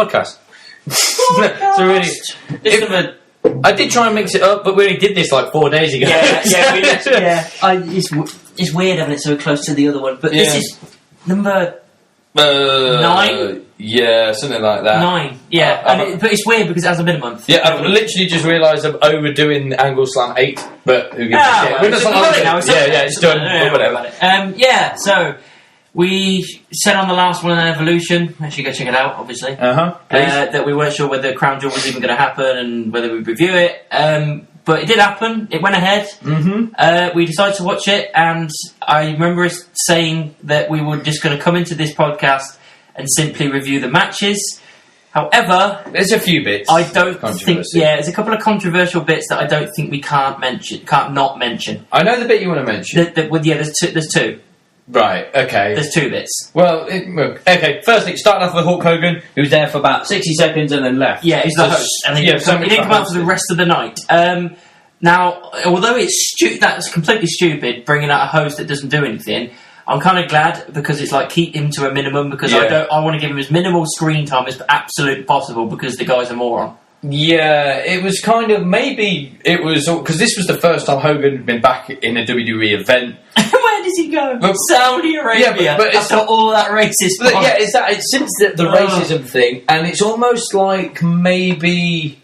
podcast. So really, I did try and mix it up, but we only did this like 4 days ago. It's weird having it so close to the other one, but this is number 9. Yeah, something like that. 9. Yeah, but it's weird because it hasn't been a month. Yeah, I've literally just realised I'm overdoing Angle Slam 8, but who gives a shit? We're just it's done. Whatever. So we said on the last one, Evolution, actually go check it out, obviously, that we weren't sure whether Crown Jewel was even going to happen and whether we'd review it. But it did happen. It went ahead. We decided to watch it, and I remember us saying that we were just going to come into this podcast and simply review the matches. However, there's a few bits. I don't think. Yeah, there's a couple of controversial bits that I don't think we can't not mention. I know the bit you want to mention. There's two. Right. Okay. There's 2 bits. Well, okay. Firstly, starting off with Hulk Hogan, who was there for about 60 seconds and then left. Yeah, he's the host, and he didn't come out for the rest of the night. Now, although that's completely stupid, bringing out a host that doesn't do anything, I'm kind of glad because it's like keep him to a minimum because I want to give him as minimal screen time as absolutely possible because the guy's a moron. Yeah, it was kind of because this was the first time Hogan had been back in a WWE event. Where does he go? Saudi Arabia. Yeah, but after all that racist. It's since the racism thing, and it's almost like maybe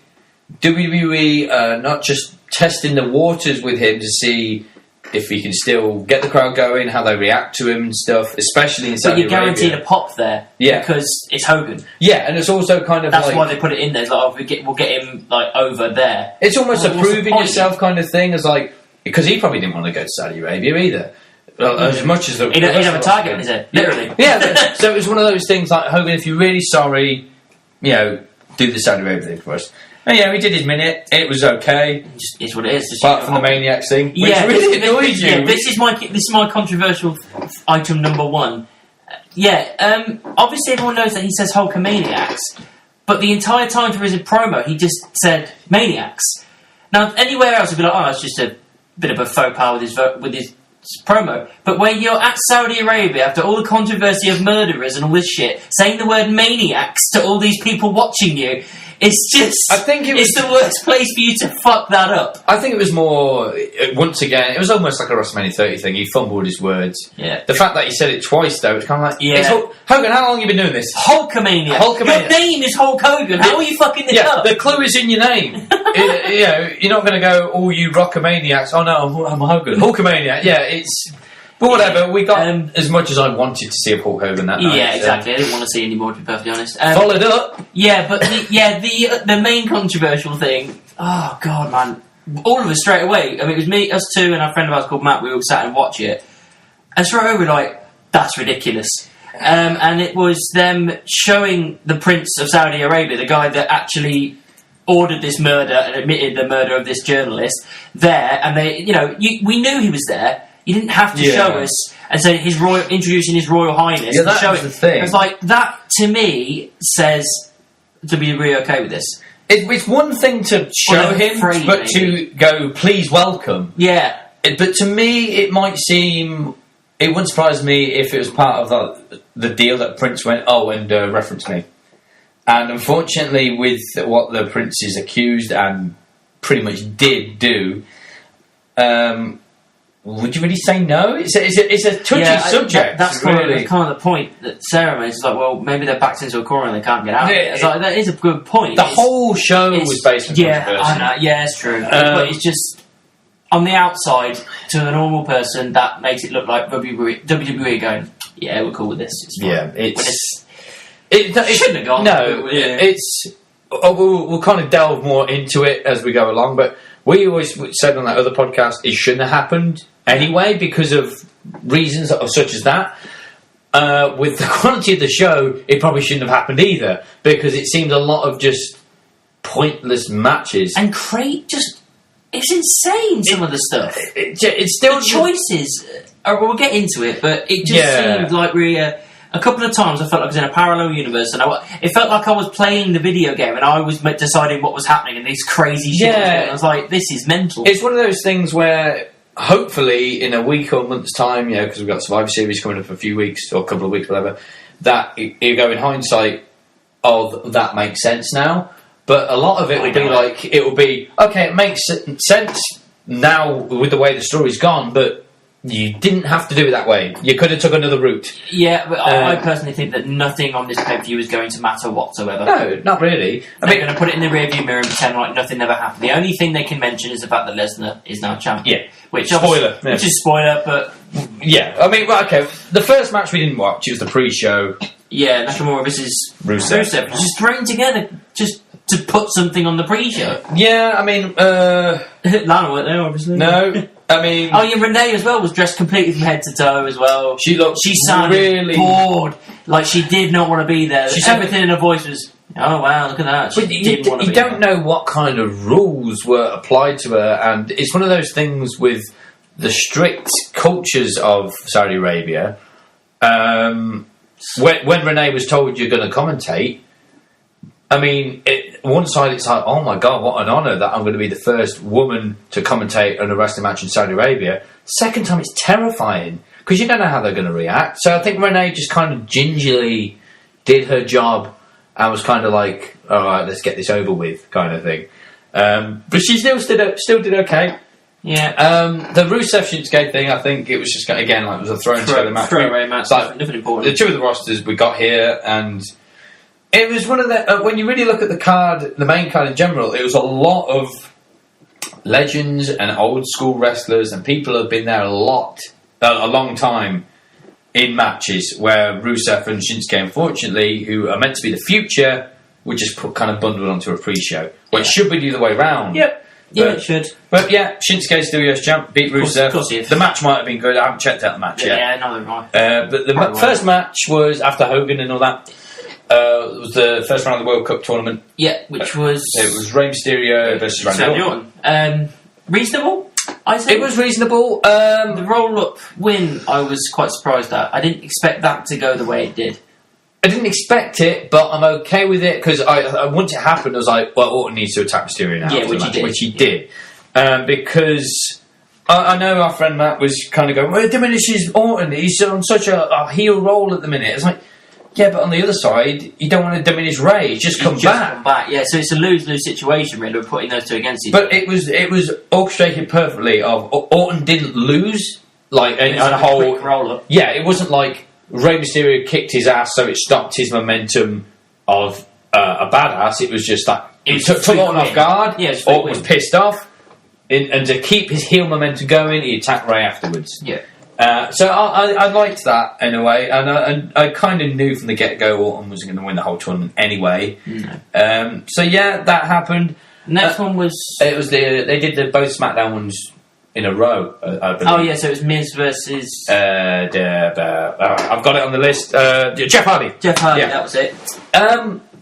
WWE not just testing the waters with him to see if he can still get the crowd going, how they react to him and stuff, especially in Saudi Arabia. But you're guaranteed a pop there, because it's Hogan. Yeah, and it's also kind of that's why they put it in there. It's like, we'll get him like over there. It's almost a proving yourself kind of thing, as like because he probably didn't want to go to Saudi Arabia either. As much as he'd have a target in his head, literally. Yeah, so it was one of those things like Hogan. If you're really sorry, do the Saudi Arabia thing for us. And we did his minute. It was okay. It's what it is. Apart from the Maniacs thing, which really annoyed you. Yeah, this is my controversial item number 1. Obviously everyone knows that he says Hulkamaniacs, but the entire time through his promo, he just said Maniacs. Now, anywhere else, would be like, oh, it's just a bit of a faux pas with his promo. But when you're at Saudi Arabia, after all the controversy of murderers and all this shit, saying the word Maniacs to all these people watching you, it's just... it's the worst place for you to fuck that up. I think it was more... Once again, it was almost like a WrestleMania 30 thing. He fumbled his words. Yeah. The fact that he said it twice, though, it's kind of like... Yeah. Hogan, how long have you been doing this? Hulkamania. Your name is Hulk Hogan. How are you fucking this up? The clue is in your name. You're not going to go, oh, you Rockamaniacs. Oh, no, I'm Hogan. Hulkamania. Yeah, it's... But whatever, we got as much as I wanted to see of Hulk Hogan that night. Yeah, exactly. I didn't want to see any more, to be perfectly honest. Followed up. Yeah, but the main controversial thing... Oh, God, man. All of us straight away. I mean, it was me, us two, and our friend of ours called Matt. We all sat and watched it. And straight away we were like, that's ridiculous. And it was them showing the Prince of Saudi Arabia, the guy that actually ordered this murder and admitted the murder of this journalist, there. And they, we knew he was there. You didn't have to show us and say introducing His Royal Highness. Yeah, that's the thing. It's like that to me says WWE okay with this. It's one thing to show him, but to go, please welcome. Yeah. But to me, it might seem. It wouldn't surprise me if it was part of the deal that Prince went, and referenced me. And unfortunately, with what the Prince is accused and pretty much did do. Would you really say no? It's a touchy subject. That's kind of the point that Sarah makes. It's like, well, maybe they're backed into a corner and they can't get out. It's like, that is a good point. The whole show was based on controversy. I know. Yeah, it's true. But it's just on the outside to a normal person that makes it look like WWE going, yeah, we're cool with this. It's fine. Yeah, it shouldn't have gone. No, it's. We'll kind of delve more into it as we go along, but we always said on that other podcast it shouldn't have happened anyway because of reasons such as that. With the quality of the show, it probably shouldn't have happened either because it seemed a lot of just pointless matches. And it's insane, some of the stuff. It's still... The choices, we'll get into it, but it just seemed like really... A couple of times I felt like I was in a parallel universe and it felt like I was playing the video game and I was deciding what was happening and these crazy shit was going on. I was like, this is mental. It's one of those things where hopefully in a week or a month's time, because we've got Survivor Series coming up for a few weeks or a couple of weeks, whatever, that you go in hindsight, of that makes sense now. But a lot of it will be like, it will be, okay, it makes sense now with the way the story's gone, but you didn't have to do it that way. You could have took another route. Yeah, but I personally think that nothing on this pay-per-view is going to matter whatsoever. No, not really. They're going to put it in the rearview mirror and pretend like nothing ever happened. The only thing they can mention is the fact that Lesnar is now champion. Yeah. Which is spoiler, but... Yeah, I mean, well, okay, the first match we didn't watch, it was the pre-show. Yeah, Nakamura versus Rusev. Just thrown together, just to put something on the pre-show. Yeah, I mean, Lana weren't there, obviously. No, I mean... Oh, yeah, Renee as well was dressed completely from head to toe as well. She sounded really bored. Like, she did not want to be there. Everything in her voice was, oh, wow, look at that. But you don't know what kind of rules were applied to her, and it's one of those things with the strict cultures of Saudi Arabia. When Renee was told you're going to commentate, I mean, one side it's like, oh my God, what an honour that I'm going to be the first woman to commentate on a wrestling match in Saudi Arabia. Second time, it's terrifying because you don't know how they're going to react. So I think Renee just kind of gingerly did her job and was kind of like, all right, let's get this over with, kind of thing. But she still did okay. Yeah. The Rusev Shinsuke thing, I think it was just again like it was a throwaway match. Throwaway match, like, nothing important. The two of the rosters we got here, and it was one of the when you really look at the card, the main card in general, it was a lot of legends and old school wrestlers and people who have been there a long time in matches. Where Rusev and Shinsuke, unfortunately, who are meant to be the future, were just kind of bundled onto a pre-show. Well, it should be the other way round. Yep. Yeah, it should. But yeah, Shinsuke's still US champ, beat Rusev. Of course he is. The match might have been good. I haven't checked out the match yet. Yeah, no, right. But the first match was after Hogan and all that. It was the first round of the World Cup tournament. Yeah, which was... It was Rey Mysterio versus Randy Orton. Reasonable, I think. It was reasonable. The roll-up win, I was quite surprised at. I didn't expect that to go the way it did. I didn't expect it, but I'm okay with it because once it happened, I was like, well, Orton needs to attack Mysterio now. Yeah, which he did. Because I know our friend Matt was kind of going, well, it diminishes Orton. He's on such a heel role at the minute. It's like, yeah, but on the other side, you don't want to diminish Ray. He's just come back. Yeah, so it's a lose-lose situation, really, with putting those two against each other. But it was orchestrated perfectly. Orton didn't lose, like, a whole... quick roll-up. Yeah, it wasn't like Rey Mysterio kicked his ass, so it stopped his momentum of a badass. It was just that it took Orton off guard. Yeah, Orton was pissed off, and to keep his heel momentum going, he attacked Rey afterwards. Yeah. So I liked that in a way, and I kind of knew from the get-go Orton was going to win the whole tournament anyway. So yeah, that happened. Next one was... It was they did both SmackDown ones in a row, I believe. Oh yeah, so it was Miz versus... I've got it on the list. Jeff Hardy. Jeff Hardy, yeah. That was it.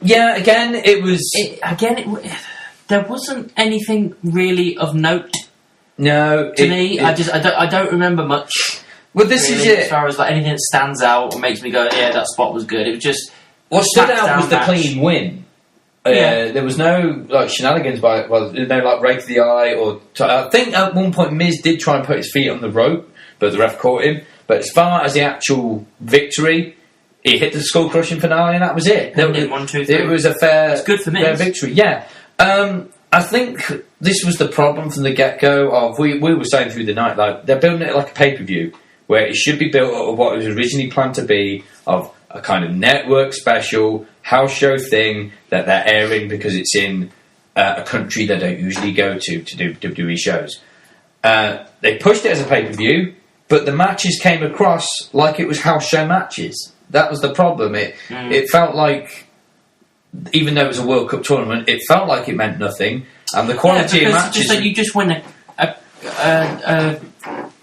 Yeah, again, it was... There wasn't anything really of note. No. To me, I don't remember much. Well, this really, is it. As far as like anything that stands out or makes me go, yeah, that spot was good. It was just... What stood out was the clean win. Yeah. There was no like shenanigans no like rake to the eye or I think at one point Miz did try and put his feet on the rope, but the ref caught him. But as far as the actual victory, he hit the skull crushing finale, and that was it. It was a fair, it's good for Miz. Fair victory. Yeah, I think this was the problem from the get go. Of we were saying through the night, like they're building it like a pay per view, where it should be built of what it was originally planned to be, of a kind of network special house show thing that they're airing because it's in a country they don't usually go to do WWE shows. They pushed it as a pay-per-view, but the matches came across like it was house show matches. That was the problem. It felt like, even though it was a World Cup tournament, it felt like it meant nothing. And the quality of matches... Just like you just win a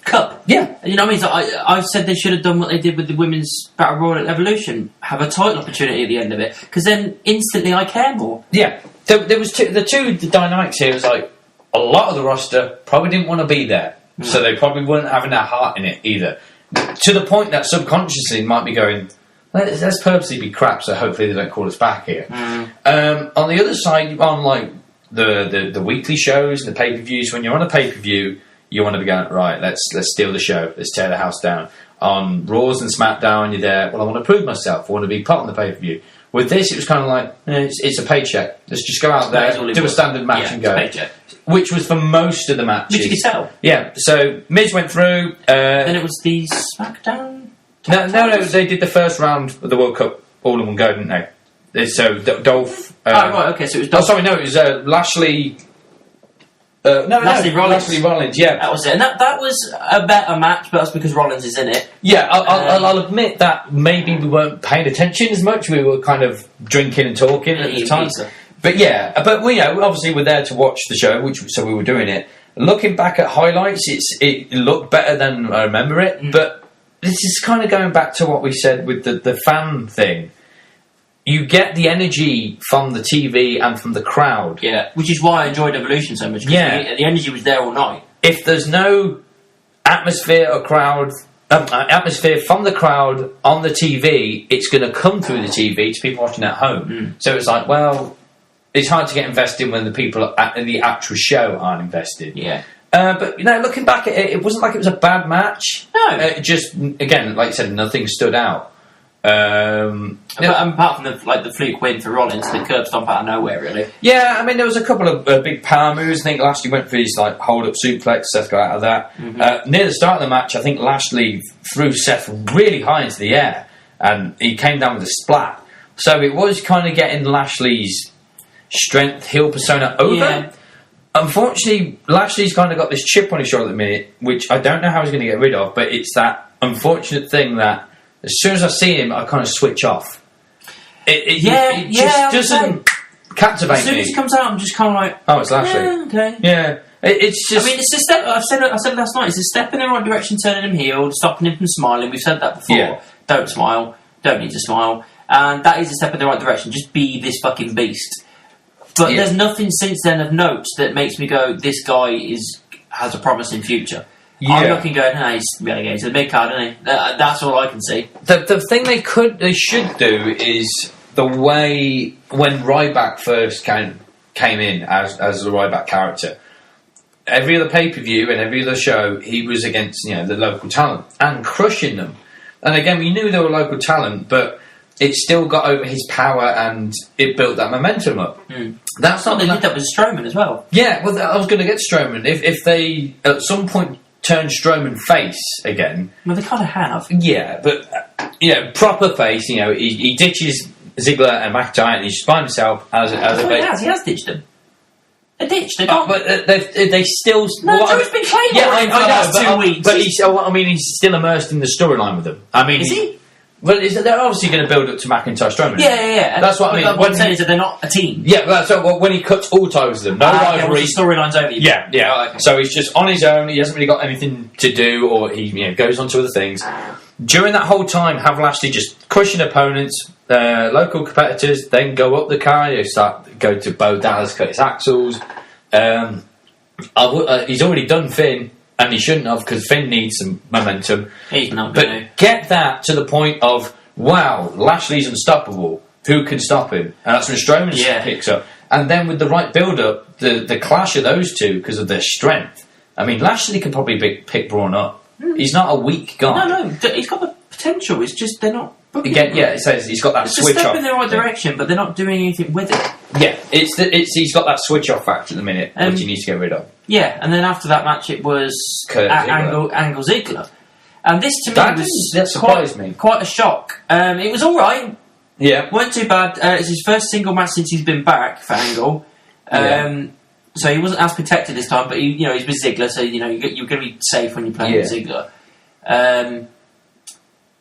cup. Yeah. You know what I mean? So I said they should have done what they did with the Women's Battle Royal at Evolution. Have a title opportunity at the end of it. Because then instantly I care more. Yeah. There was the dynamics here was like, a lot of the roster probably didn't want to be there. So they probably weren't having their heart in it either. To the point that subconsciously might be going, let's purposely be crap so hopefully they don't call us back here. On the other side, on like the weekly shows, the pay-per-views, when you're on a pay-per-view, you want to be going, right, let's steal the show, let's tear the house down. On Raws and SmackDown, you're there, well, I want to prove myself, I want to be part of the pay-per-view. With this, it was kind of like, it's a paycheck. Let's just go out there, do a standard match and go. Paycheck. Which was for most of the matches. Which you could tell. Yeah, so Miz went through. Then it was the SmackDown? No, they did the first round of the World Cup all in one go, didn't they? So Dolph... right, okay, so it was Dolph... Oh, sorry, no, it was Lashley... Lashley Rollins, yeah. That was it. And that was a better match, but that's because Rollins is in it. Yeah, I'll admit that maybe we weren't paying attention as much. We were kind of drinking and talking at the time. Pizza. But yeah, but we obviously we're there to watch the show, so we were doing it. Looking back at highlights, it looked better than I remember it. But this is kind of going back to what we said with the fan thing. You get the energy from the TV and from the crowd. Yeah, which is why I enjoyed Evolution so much. Yeah. The energy was there all night. If there's no atmosphere or atmosphere from the crowd on the TV, it's going to come through the TV to people watching at home. So it's like, well, it's hard to get invested when the people in the actual show aren't invested. Yeah. But looking back at it, it wasn't like it was a bad match. No. Just again, like I said, nothing stood out. Apart from the fluke win for Rollins, the curb stomp out of nowhere, really. Yeah, I mean, there was a couple of big power moves. I think Lashley went for his hold-up suplex. Seth got out of that. Near the start of the match, I think Lashley threw Seth really high into the air, and he came down with a splat. So it was kind of getting Lashley's strength heel persona over. Yeah. Unfortunately, Lashley's kind of got this chip on his shoulder at the minute, which I don't know how he's going to get rid of, but it's that unfortunate thing that as soon as I see him, I kind of switch off. It just doesn't captivate me. As soon as he comes out, I'm just kind of like, oh, it's Lashley. Yeah, okay. Yeah, it's just. I mean, it's a step. I said it last night. It's a step in the right direction, turning him heel, stopping him from smiling. We've said that before. Yeah. Don't smile. Don't need to smile. And that is a step in the right direction. Just be this fucking beast. But there's nothing since then of note that makes me go, this guy has a promising future. Yeah. I'm looking going, he's relegated to the mid card, isn't he? That's all I can see. The thing they should do is the way when Ryback first came in as the Ryback character. Every other pay-per-view and every other show, he was against the local talent and crushing them. And again, we knew they were local talent, but it still got over his power and it built that momentum up. That's not. They did that with Strowman as well. Yeah, well, I was going to get Strowman. If they at some point turn Strowman face again, well, they kind of have. Yeah, but proper face. He ditches Ziggler and McIntyre and he's by himself as a face. He has ditched them. They ditched. They got. But they still. No, Drew's been playing. Yeah, I know. For 2 weeks. But he's still immersed in the storyline with them. I mean, is he? Well, they're obviously going to build up to McIntyre Strowman. Yeah. That's what I mean. What I'm saying is that they're not a team. Yeah, so when he cuts all ties with them, no rivalry. The storyline's over. Yeah. Oh, okay. So he's just on his own. He hasn't really got anything to do, or he goes on to other things. During that whole time, have Lashley just crushing opponents, local competitors, then go up the card. Go to Bo Dallas, cut his axles. He's already done Finn. And he shouldn't have, because Finn needs some momentum. He's not but going to. Get that to the point of, wow, Lashley's unstoppable. Who can stop him? And that's when Strowman picks up. And then with the right build-up, the clash of those two, because of their strength. I mean, Lashley can probably pick Braun up. He's not a weak guy. No, he's got the potential. It's just they're not. Again, it says he's got that switch off. It's a step in the right direction, but they're not doing anything with it. Yeah, he's got that switch off factor at the minute, which he needs to get rid of. Yeah, and then after that match, it was Angle Ziggler, and this to me was quite a shock. It was all right. Yeah, weren't too bad. It's his first single match since he's been back for Angle. So he wasn't as protected this time, but he's with Ziggler, so you're going to be safe when you're playing with Ziggler.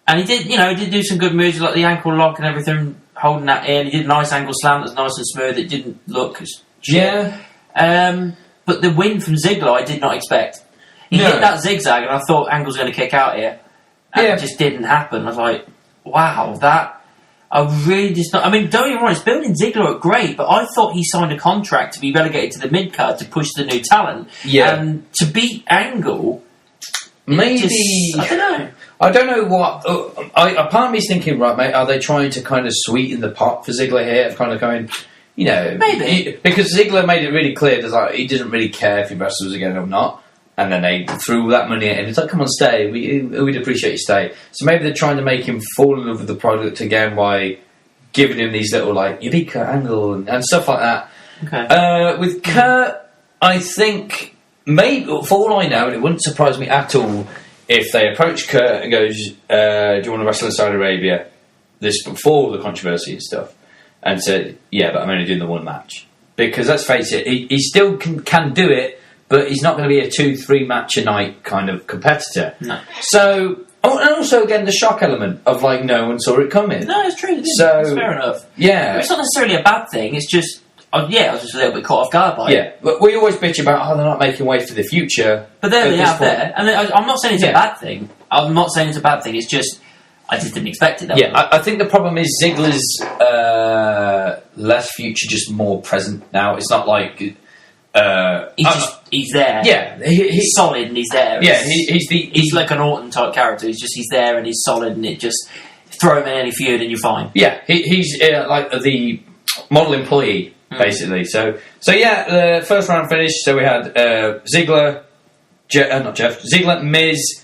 And he did do some good moves like the ankle lock and everything, holding that in. He did a nice angle slam that's nice and smooth. It didn't look as shit. But the win from Ziggler, I did not expect. He hit that zigzag, and I thought Angle's going to kick out here, and it just didn't happen. I was like, wow, I really just not. I mean, don't get me wrong, it's building Ziggler up great, but I thought he signed a contract to be relegated to the mid card to push the new talent, and to beat Angle. Maybe I don't know what. A part of me's thinking, right, mate, are they trying to kind of sweeten the pot for Ziggler here? Kind of going, maybe because Ziggler made it really clear that he doesn't really care if he wrestles again or not, and then they threw that money at him. It's like, come on, stay. We'd appreciate you stay. So maybe they're trying to make him fall in love with the product again by giving him these little, like, you beat Kurt Angle and stuff like that. Okay. With Kurt, I think, maybe, for all I know, and it wouldn't surprise me at all if they approach Kurt and goes, do you want to wrestle in Saudi Arabia? This before the controversy and stuff. And said, yeah, but I'm only doing the one match. Because let's face it, he still can do it, but he's not going to be a 2-3 match a night kind of competitor. No. So, and also again the shock element of like no one saw it coming. No, it's true. So it's fair enough. Yeah, it's not necessarily a bad thing. It's just, I was just a little bit caught off guard by it. Yeah, but we always bitch about they're not making way for the future. But there they are there, and I'm not saying it's a bad thing. I'm not saying it's a bad thing. It's just I just didn't expect it. I think the problem is Ziggler's less future, just more present now. It's not like he's there. Yeah, he's solid and he's there. Yeah, he's like an Orton type character. He's there and he's solid, and it just throw him in any feud and you're fine. Yeah, he's like the model employee basically. So yeah, the first round finished. So we had Ziggler, Ziggler, Miz.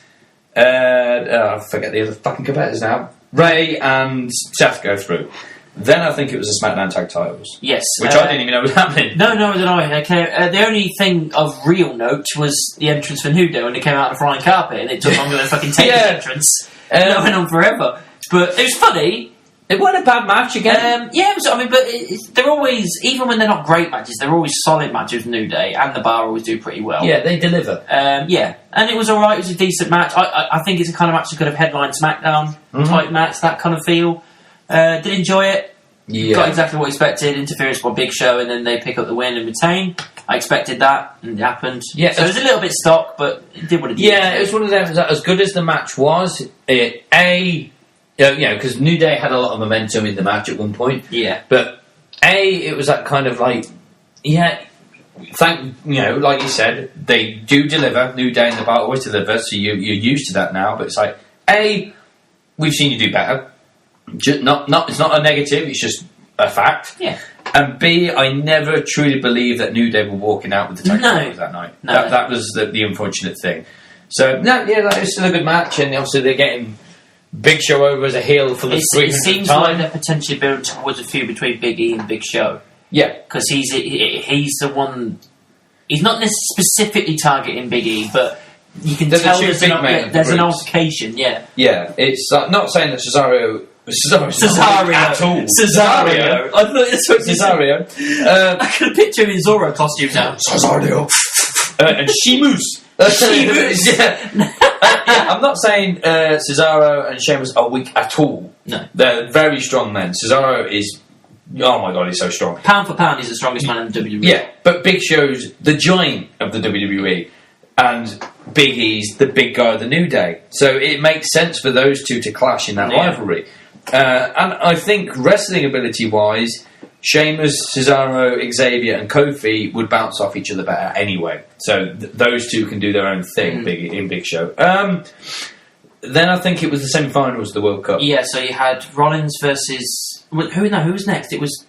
I forget the other fucking competitors now. Ray and Seth go through. Then I think it was the SmackDown Tag Titles. Yes. Which I didn't even know was happening. No, I don't know. Okay. The only thing of real note was the entrance for Nudo when they came out on a flying carpet, and it took longer than fucking take the entrance. That went on forever. But it was funny. It wasn't a bad match again. Yeah, it was, but they're always, even when they're not great matches, they're always solid matches with New Day, and the Bar always do pretty well. Yeah, they deliver. Yeah, and it was alright, it was a decent match. I think it's a kind of match that could have headlined SmackDown type match, that kind of feel. Did enjoy it. Yeah. Got exactly what I expected, interference by Big Show, and then they pick up the win and retain. I expected that, and it happened. Yeah, so it was a little bit stock, but it did what it did. Yeah, it was one of them, as good as the match was, because New Day had a lot of momentum in the match at one point. Yeah. But it was that kind of like, like you said, they do deliver. New Day and the Bar always deliver, so you're used to that now. But it's like, we've seen you do better. It's not a negative. It's just a fact. Yeah. And B, I never truly believed that New Day were walking out with the tag titles that night. No. That was the unfortunate thing. So that was still a good match, and obviously they're getting Big Show over as a heel for the 300th time. It seems like they're potentially building towards a feud between Big E and Big Show. Yeah, because he's the one. He's not specifically targeting Big E, but you can tell there's an altercation. Yeah, it's not saying that Cesario at all. Cesario. I thought that's what Cesario. I could picture him in Zorro costume now. Cesario. And Sheamus. I'm not saying Cesaro and Sheamus are weak at all. No. They're very strong men. Cesaro is, oh my god, he's so strong. Pound for pound, he's the strongest man in the WWE. Yeah, but Big Show's the giant of the WWE, and Big E's the big guy of the New Day. So it makes sense for those two to clash in that rivalry. And I think wrestling ability-wise, Sheamus, Cesaro, Xavier and Kofi would bounce off each other better anyway. So those two can do their own thing in Big Show. Then I think it was the semi-finals of the World Cup. Yeah, so you had Rollins versus... Who was next? It was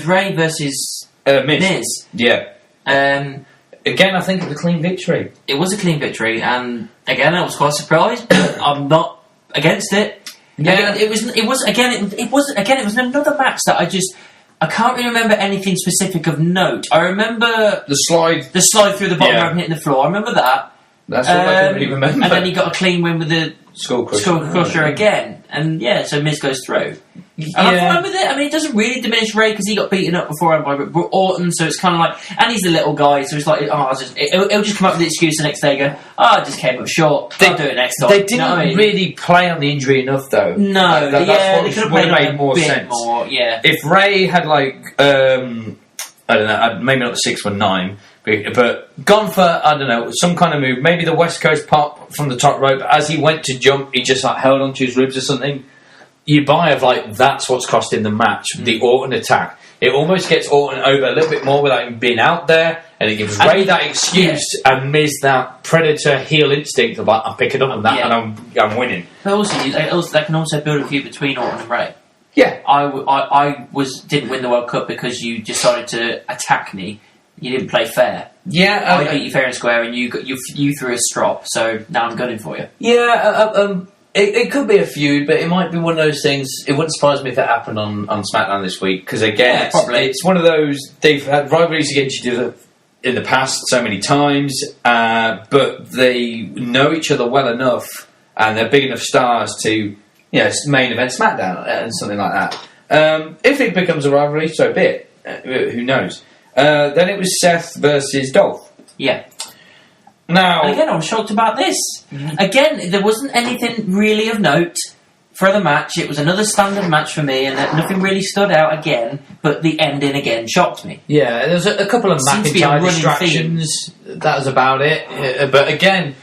Ray versus Miz. Yeah. Again, I think it was a clean victory. It was a clean victory, and again, I was quite surprised, but I'm not against it. Yeah. It was another match that I can't really remember anything specific of note. I remember the slide through the bottom rope and hitting the floor. I remember that. That's all I can really remember. And then he got a clean win with the Skull Crusher again. And so Miz goes through. And I'm fine with it. I mean, it doesn't really diminish Ray because he got beaten up beforehand by Orton, so it's kind of like... And he's the little guy, so it's like, it'll just come up with the excuse the next day, go, I just came up short, I'll do it next time. They didn't really play on the injury enough, though. No, that's they could what have made more sense. If Ray had, like, I don't know, maybe not the 619, but gone for, I don't know, some kind of move, maybe the West Coast pop from the top rope, as he went to jump, he just like held onto his ribs or something. You buy of like, that's what's costing the match, the Orton attack. It almost gets Orton over a little bit more without him being out there, and it gives Ray that excuse and Miz that predator heel instinct of like, I'm picking up on that and I'm winning. But also, that can also build a feud between Orton and Ray. Yeah. I didn't win the World Cup because you decided to attack me. You didn't play fair. Yeah, I beat you fair and square, and you threw a strop. So now I'm gunning for you. Yeah, It could be a feud, but it might be one of those things. It wouldn't surprise me if it happened on SmackDown this week, because again, it's one of those, they've had rivalries against each other in the past so many times, but they know each other well enough, and they're big enough stars to, main event SmackDown and something like that. If it becomes a rivalry, so be it. Who knows? Then it was Seth versus Dolph. Yeah. Now, and again, I was shocked about this. Again, there wasn't anything really of note for the match. It was another standard match for me, and nothing really stood out again, but the ending again shocked me. Yeah, there's a couple of McIntyre distractions. That was about it. But again,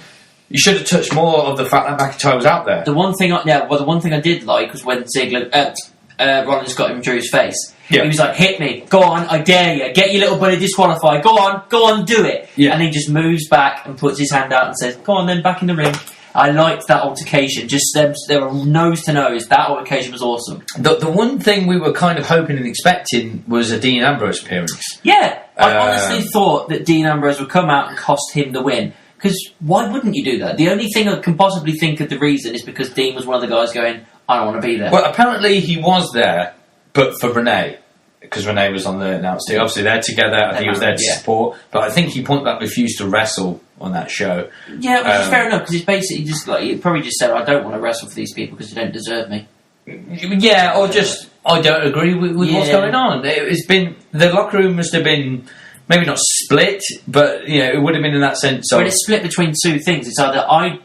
you should have touched more of the fact that McIntyre was out there. The one thing I did like was when Rollins got him through his face. Yeah. He was like, hit me, go on, I dare you, get your little buddy disqualified, go on, do it. Yeah. And he just moves back and puts his hand out and says, go on then, back in the ring. I liked that altercation, just they were nose to nose. That altercation was awesome. The one thing we were kind of hoping and expecting was a Dean Ambrose appearance. Yeah, I honestly thought that Dean Ambrose would come out and cost him the win. Because why wouldn't you do that? The only thing I can possibly think of the reason is because Dean was one of the guys going, I don't want to be there. Well, apparently he was there, but for Renee, because Renee was on the announce team. Obviously, they're together. I think he was there to support, but I think he point blank refused to wrestle on that show. Yeah, which is fair enough, because he's basically just like, he probably just said, I don't want to wrestle for these people because they don't deserve me. Yeah, or just, I don't agree with what's going on. It's been, the locker room must have been, maybe not split, but it would have been in that sense of... But it's split between two things. It's either I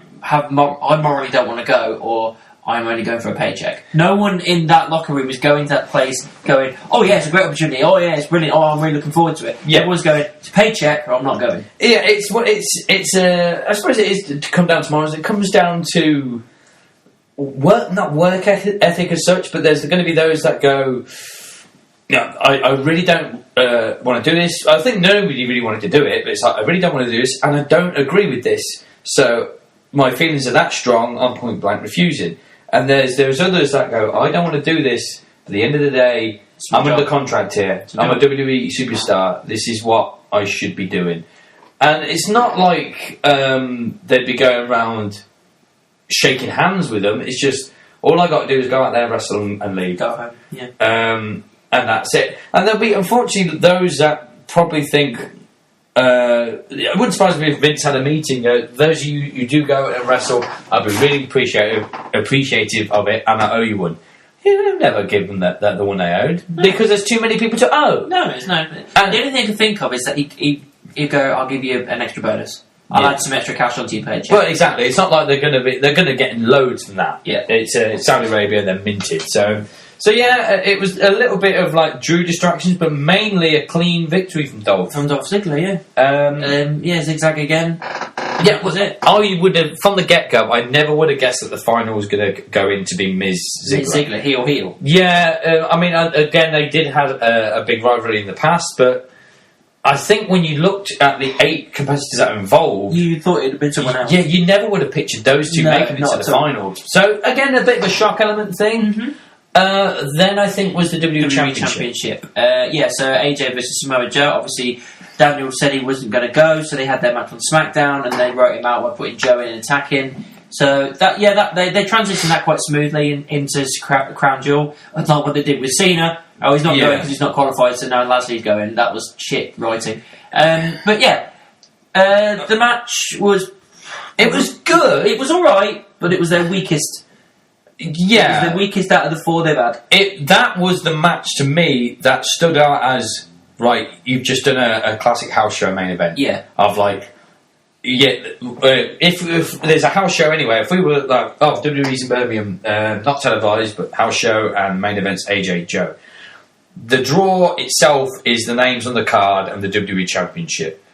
morally don't want to go, or I'm only going for a paycheck. No one in that locker room is going to that place going, oh yeah, it's a great opportunity, oh yeah, it's brilliant, oh, I'm really looking forward to it. Yeah. Everyone's going, it's a paycheck, or I'm not going. Yeah, I suppose it is to come down tomorrow. It comes down to not work ethic as such, but there's going to be those that go, I really don't want to do this. I think nobody really wanted to do it, but it's like, I really don't want to do this, and I don't agree with this, so my feelings are that strong, I'm point blank refusing. And there's others that go, I don't want to do this. At the end of the day, I'm under contract here. I'm a WWE superstar. This is what I should be doing. And it's not like they'd be going around shaking hands with them. It's just, all I got to do is go out there, wrestle, and leave. Go home. Yeah. And that's it. And there'll be, unfortunately, those that probably think... it wouldn't surprise me if Vince had a meeting. Those of you who do go and wrestle, I'd be really appreciative of it, and I owe you one. He'll never give them the one they owed, because there's too many people to owe. No, it's no. And the only thing I can think of is that he'd go, I'll give you an extra bonus. I'll add some extra cash onto your paycheck. Well, exactly. It's not like they're going to get loads from that. Yeah, it's Saudi Arabia, they're minted. So yeah, it was a little bit of like Drew distractions, but mainly a clean victory from Dolph. From Dolph Ziggler, yeah. Zigzag again. Yeah, was it? I would have, from the get-go, I never would have guessed that the final was going to go in to be Miz Ziggler. Heel. Yeah, I mean, again, they did have a big rivalry in the past, but I think when you looked at the 8 competitors that are involved... You thought it would have been someone else. Yeah, you never would have pictured those two making it to the final. So, again, a bit of a shock element thing. Mm-hmm. Then I think was the WWE Championship. So AJ versus Samoa Joe. Obviously, Daniel said he wasn't going to go, so they had their match on SmackDown, and they wrote him out by putting Joe in and attacking. So they transitioned that quite smoothly into Crown Jewel. That's not what they did with Cena. Oh, he's not going because he's not qualified, so now Lashley's going. That was shit writing. But yeah, the match was. It was good. It was all right, but it was their weakest. Yeah, it was the weakest out of the 4 they've had. That was the match to me that stood out as, right, you've just done a classic house show main event. Yeah. Of like, if there's a house show anyway, if we were like, WWE's in Birmingham, not televised, but house show and main events AJ Joe. The draw itself is the names on the card and the WWE Championship.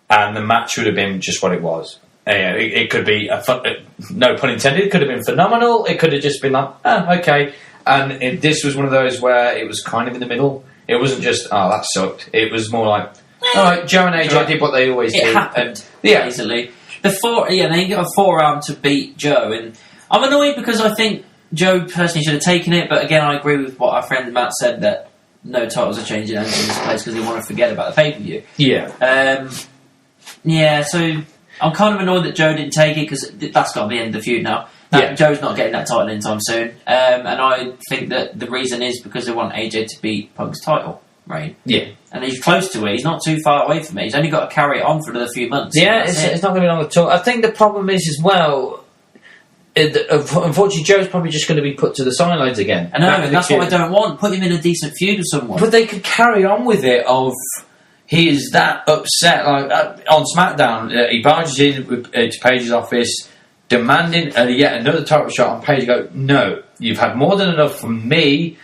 And the match would have been just what it was. It could be, no pun intended, it could have been phenomenal. It could have just been like, okay. And this was one of those where it was kind of in the middle. It wasn't just, that sucked. It was more like, alright, Joe and AJ did what they always do. It happened, easily. They got a forearm to beat Joe. And I'm annoyed because I think Joe personally should have taken it. But again, I agree with what our friend Matt said, that no titles are changing hands in this place because they want to forget about the pay-per-view. Yeah. So... I'm kind of annoyed that Joe didn't take it, because that's got to be the end of the feud now. Joe's not getting that title anytime soon. And I think that the reason is because they want AJ to beat Punk's title reign. Yeah. And he's close to it. He's not too far away from it. He's only got to carry it on for another few months. Yeah, it's not going to be long at all. I think the problem is as well... Unfortunately, Joe's probably just going to be put to the sidelines again. I know, and that's what I don't want. Put him in a decent feud with someone. But they could carry on with it of... He is that upset. Like on SmackDown, he barges in to Paige's office, demanding yet another title shot on Paige. Go, no, you've had more than enough from me,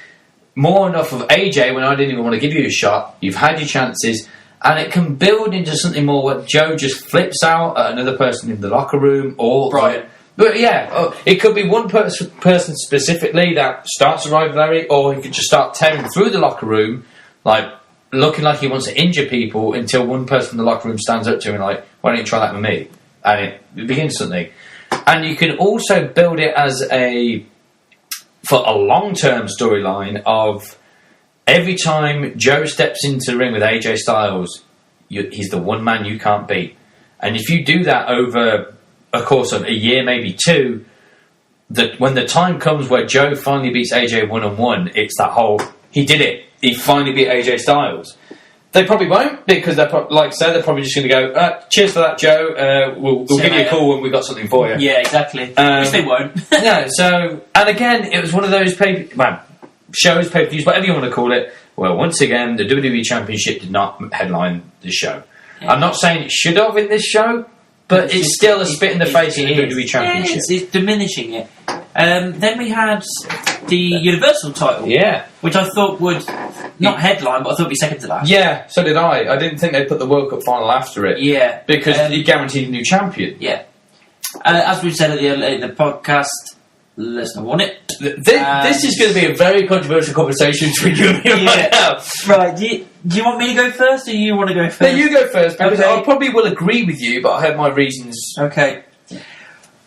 more enough of AJ when I didn't even want to give you a shot. You've had your chances. And it can build into something more where Joe just flips out at another person in the locker room or... Right. But yeah, it could be one person specifically that starts a rivalry, or he could just start tearing through the locker room, like looking like he wants to injure people until one person in the locker room stands up to him and like, why don't you try that with me? And it begins something. And you can also build it as for a long-term storyline of every time Joe steps into the ring with AJ Styles, he's the one man you can't beat. And if you do that over a course of a year, maybe two, that when the time comes where Joe finally beats AJ one-on-one, it's that whole, he did it. He finally beat AJ Styles. They probably won't, because they're like I said, they're probably just going to go, cheers for that, Joe. We'll give you a call when we've got something for you. Yeah, exactly. Which they won't. No, so, and again, it was one of those shows, pay-per-views, whatever you want to call it. Well, once again, the WWE Championship did not headline the show. Yeah. I'm not saying it should have in this show, but it's still a spit in the face of the WWE Championship. Yeah, it's diminishing it. Then we had the Universal title, which I thought would not headline, but I thought would be second to last. Yeah, so did I. I didn't think they'd put the World Cup final after it. Yeah, because it guaranteed a new champion. Yeah, as we've said in the podcast, Lesnar won it. This is going to be a very controversial conversation between you and me right now. Right, do you want me to go first, or you want to go first? No, you go first, because I probably will agree with you, but I have my reasons. Okay.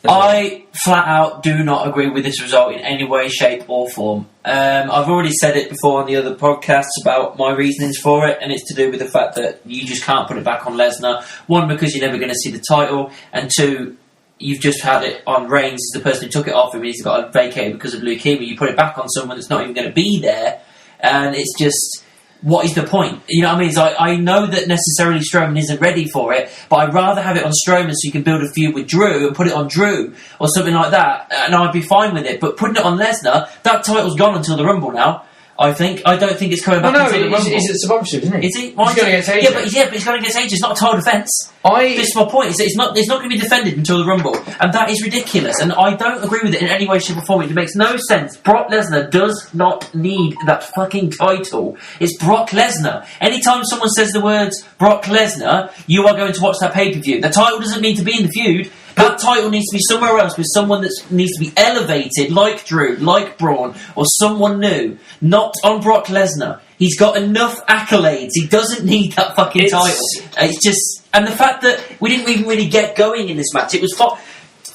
I flat out do not agree with this result in any way, shape or form. I've already said it before on the other podcasts about my reasonings for it, and it's to do with the fact that you just can't put it back on Lesnar. One, because you're never going to see the title, and two, you've just had it on Reigns, the person who took it off him, he's got it vacated because of leukemia. You put it back on someone that's not even going to be there, and it's just... What is the point? You know what I mean? It's like, I know that necessarily Strowman isn't ready for it, but I'd rather have it on Strowman so you can build a feud with Drew and put it on Drew or something like that, and I'd be fine with it. But putting it on Lesnar, that title's gone until the Rumble now. I don't think it's coming back until the Rumble. He's at Survivor Series, isn't he? Is he? He's going against AJ. But he's going against AJ. It's not a title defence. This is my point. It's not going to be defended until the Rumble, and that is ridiculous. And I don't agree with it in any way, shape, or form. It makes no sense. Brock Lesnar does not need that fucking title. It's Brock Lesnar. Anytime someone says the words Brock Lesnar, you are going to watch that pay-per-view. The title doesn't need to be in the feud. That title needs to be somewhere else with someone that needs to be elevated, like Drew, like Braun, or someone new. Not on Brock Lesnar. He's got enough accolades. He doesn't need that fucking title. It's just... And the fact that we didn't even really get going in this match. It was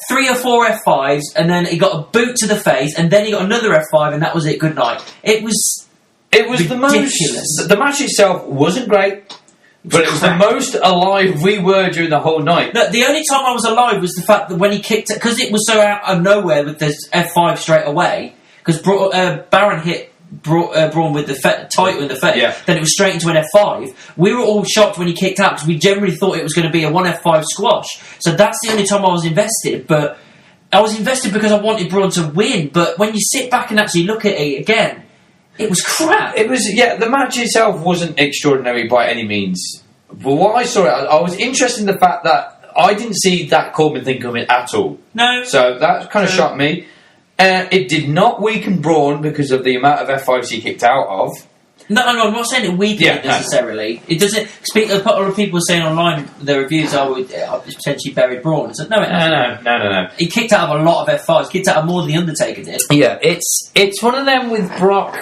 3 or 4 F5s, and then he got a boot to the face, and then he got another F5, and that was it. Good night. It was ridiculous. The match itself wasn't great. But it was the most alive we were during the whole night. No, the only time I was alive was the fact that when he kicked it, because it was so out of nowhere with this F5 straight away, because Baron hit Braun with the title in the face, then it was straight into an F5. We were all shocked when he kicked out, because we generally thought it was going to be a 1 F5 squash. So that's the only time I was invested, but I was invested because I wanted Braun to win, but when you sit back and actually look at it again, it was crap. It was, the match itself wasn't extraordinary by any means. But what I saw, I was interested in the fact that I didn't see that Corbin thing coming at all. No. So that kind of shocked me. It did not weaken Braun because of the amount of F5s he kicked out of. No, I'm not saying it weakened it necessarily. It doesn't. A lot of people saying online the reviews it's potentially buried Braun. So no, no. He kicked out of a lot of F5s. Kicked out of more than the Undertaker did. Yeah, it's one of them with Brock.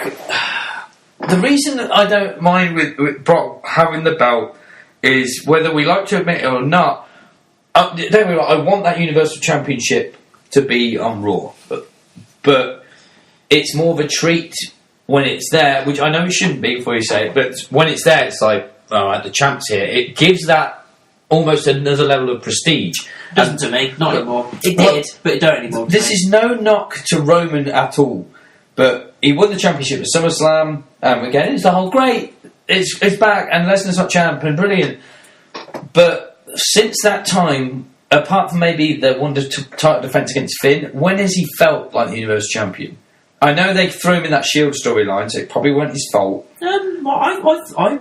The reason that I don't mind with Brock having the belt is whether we like to admit it or not. Don't get me wrong, I want that Universal Championship to be on Raw, but it's more of a treat when it's there, which I know it shouldn't be before you say it, but when it's there, it's like, alright, the champ's here. It gives that almost another level of prestige. Doesn't to me, not anymore. It did, but it don't anymore. This is no knock to Roman at all, but he won the championship at SummerSlam. Again, it's the whole great. It's back, and Lesnar's not champ, and brilliant. But since that time, apart from maybe the one title defense against Finn, when has he felt like the Universal Champion? I know they threw him in that Shield storyline, so it probably wasn't his fault. I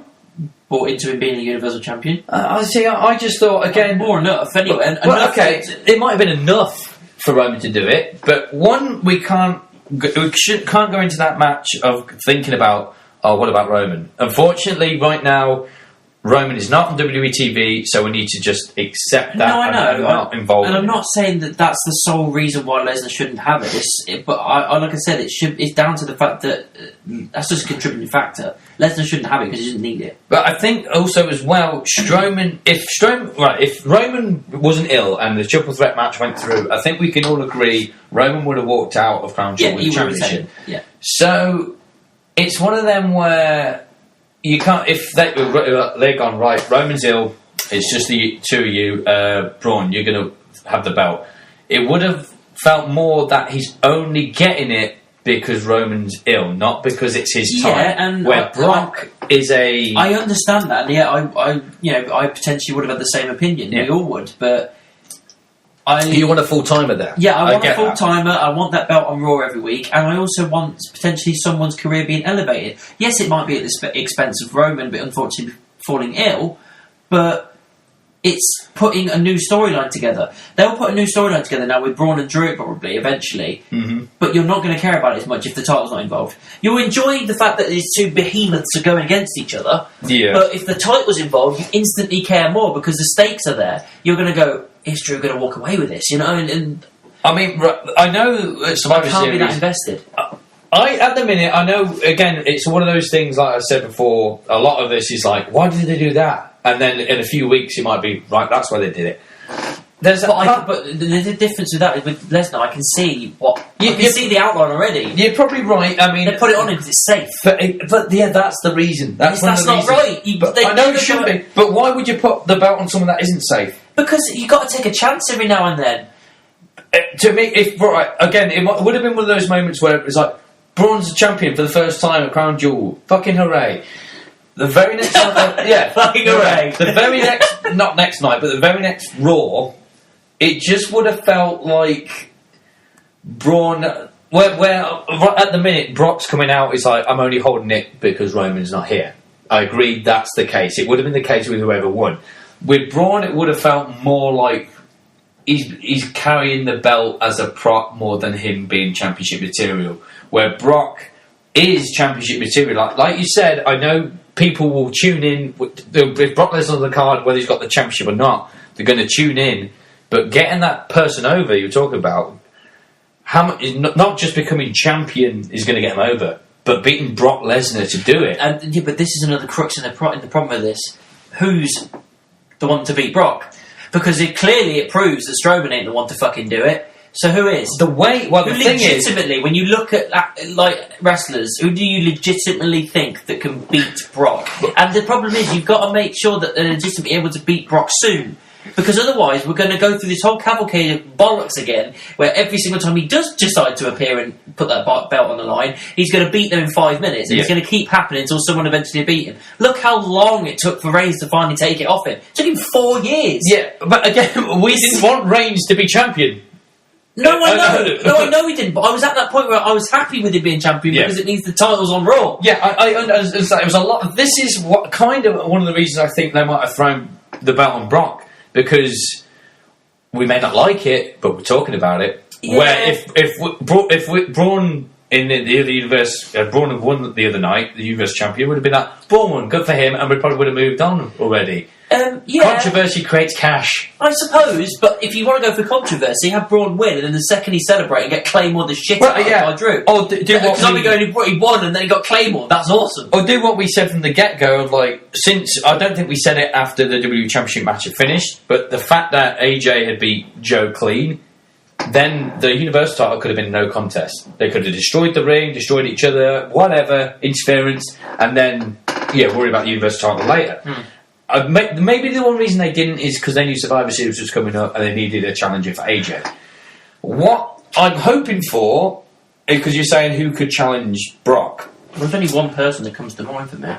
bought into him being a Universal Champion. I just thought, again... More enough, anyway. It might have been enough for Roman to do it, but we can't go into that match of thinking about, what about Roman? Unfortunately, right now, Roman is not on WWE TV, so we need to just accept that. No, I know. And not involved. And I'm not saying that that's the sole reason why Lesnar shouldn't have it. But like I said, it's down to the fact that that's just a contributing factor. Lesnar shouldn't have it because he doesn't need it. But I think also as well, if Roman wasn't ill and the triple threat match went through, I think we can all agree Roman would have walked out of Crown Jewel with the championship. Yeah. So it's one of them where you can't. If they're gone right, Roman's ill. It's just the two of you, Braun. You're going to have the belt. It would have felt more that he's only getting it because Roman's ill, not because it's his time. Yeah, and Brock is a. I understand that, and I potentially would have had the same opinion. Yeah. We all would, but you want a full timer there? Yeah, I want a full timer. I want that belt on Raw every week, and I also want potentially someone's career being elevated. Yes, it might be at the expense of Roman, but unfortunately falling ill. But it's putting a new storyline together. They'll put a new storyline together now with Braun and Drew probably eventually. Mm-hmm. But you're not going to care about it as much if the title's not involved. You'll enjoy the fact that these two behemoths are going against each other. Yeah. But if the title's involved, you instantly care more because the stakes are there. You're going to go, is Drew going to walk away with this? You know, and I mean, I know Survivor I can't Series. be that invested. At the minute, I know, again, it's one of those things, like I said before, a lot of this is like, why did they do that? And then in a few weeks, it might be, right, that's why they did it. But the difference with that is with Lesnar, I can see see the outline already. You're probably right. I mean, they put it on him because it's safe. But yeah, that's the reason. That's not right. I know it should be. But why would you put the belt on someone that isn't safe? Because you got to take a chance every now and then. To me, it would have been one of those moments where it was like, Braun's the champion for the first time at Crown Jewel. Fucking hooray. The very next night, fucking hooray. The very next, not next night, but the very next Raw, it just would have felt like Braun, where at the minute, Brock's coming out, it's like, I'm only holding it because Roman's not here. I agree that's the case. It would have been the case with whoever won. With Braun, it would have felt more like he's carrying the belt as a prop more than him being championship material. Where Brock is championship material. Like you said, I know people will tune in. If Brock Lesnar's on the card, whether he's got the championship or not, they're going to tune in. But getting that person over you're talking about, how much, not just becoming champion is going to get him over, but beating Brock Lesnar to do it. And but this is another crux in the problem with this. Who's the one to beat Brock? Because it proves that Strowman ain't the one to fucking do it. So who is? The thing is, legitimately, when you look at like wrestlers, who do you legitimately think that can beat Brock? And the problem is, you've got to make sure that they're legitimately able to beat Brock soon. Because otherwise, we're going to go through this whole cavalcade of bollocks again, where every single time he does decide to appear and put that belt on the line, he's going to beat them in 5 minutes, and it's going to keep happening until someone eventually beat him. Look how long it took for Reigns to finally take it off him. It took him 4 years. Yeah, but again, we didn't want Reigns to be champion. No, I know he didn't, but I was at that point where I was happy with him being champion because it means the title's on Raw. Yeah, I understand. It was a lot. This is what kind of one of the reasons I think they might have thrown the belt on Brock, because we may not like it, but we're talking about it. Yeah. Where if Braun in the other universe, Braun had won the other night, the universe champion, would have been like, Braun won, good for him, and we probably would have moved on already. Controversy creates cash. I suppose, but if you want to go for controversy, have Braun win, and then the second he celebrates, get Claymore the shit out by Drew. Or because he won and then he got Claymore. That's awesome. Or do what we said from the get-go of like, since I don't think we said it after the WWE Championship match had finished, but the fact that AJ had beat Joe clean, then the Universal title could have been no contest. They could have destroyed the ring, destroyed each other, whatever, interference, and then worry about the Universal title later. maybe the one reason they didn't is because they knew Survivor Series was coming up and they needed a challenger for AJ. What I'm hoping for, because you're saying who could challenge Brock. There's only one person that comes to mind for me.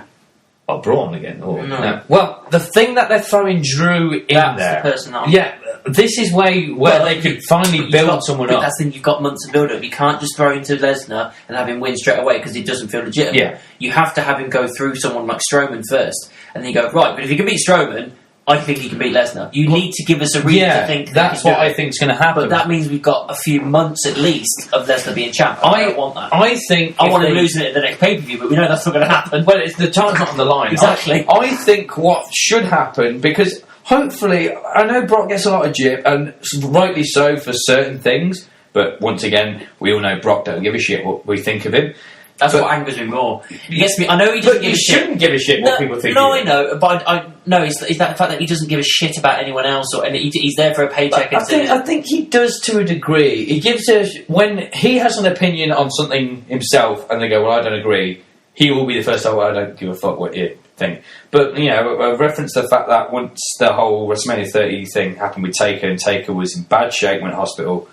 Oh, Braun again? Or, no. Well, the thing that they're throwing Drew in That's there... the person that yeah, this is where they could finally build someone up. That's the thing, you've got months of build-up. You can't just throw him to Lesnar and have him win straight away because he doesn't feel legitimate. Yeah. You have to have him go through someone like Strowman first. And then you go, right, but if he can beat Strowman, I think he can beat Lesnar. You need to give us a reason to think that's what I think is going to happen. But that means we've got a few months at least of Lesnar being champ. I don't want that. I want him losing it at the next pay-per-view, but we know that's not going to happen. Well, the time's not on the line. Exactly. I think what should happen, because hopefully, I know Brock gets a lot of jip, and rightly so for certain things, but once again, we all know Brock don't give a shit what we think of him. That's what angers me more. He gets me. I know he doesn't give a shit. Shouldn't give a shit what people think. No, I know, but I know it's that the fact that he doesn't give a shit about anyone else, and he's there for a paycheck. I think he does to a degree. He gives when he has an opinion on something himself, and they go, "Well, I don't agree." He will be the first. "Oh, well, I don't give a fuck what you think." But I reference the fact that once the whole WrestleMania 30 thing happened with Taker, and Taker was in bad shape, went to hospital.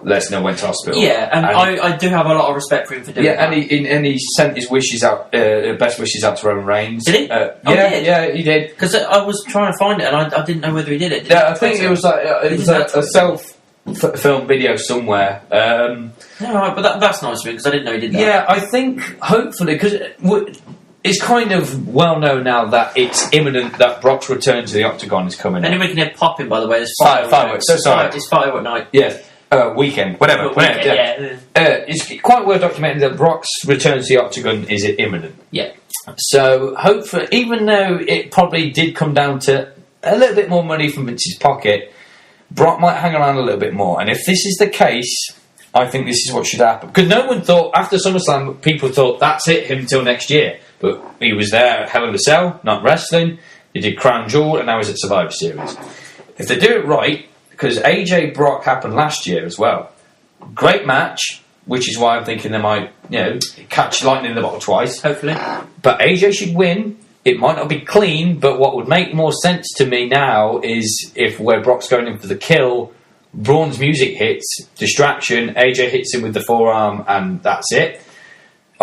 Lesnar went to hospital. Yeah, and I do have a lot of respect for him for doing that. Yeah, and he sent his wishes out, best wishes out to Roman Reigns. Did he? Yeah, he did. Because I was trying to find it, and I didn't know whether he did it. I think it was like a self-filmed video somewhere. No, but that's nice of him because I didn't know he did that. Yeah, I think hopefully because it's kind of well known now that it's imminent that Brock's return to the Octagon is coming. Anyone can hear popping, by the way. There's fireworks. So sorry, it's firework night. Yeah. Weekend, whatever. It's quite well documented that Brock's return to the Octagon is imminent. Yeah. So, hopefully, even though it probably did come down to a little bit more money from Vince's pocket, Brock might hang around a little bit more. And if this is the case, I think this is what should happen. Because no one thought, after SummerSlam, people thought, that's it, him until next year. But he was there at Hell in a Cell, not wrestling. He did Crown Jewel, and now he's at Survivor Series. If they do it right, because AJ Brock happened last year as well. Great match, which is why I'm thinking they might, catch lightning in the bottle twice. Hopefully. But AJ should win. It might not be clean, but what would make more sense to me now is if where Brock's going in for the kill, Braun's music hits, distraction, AJ hits him with the forearm, and that's it.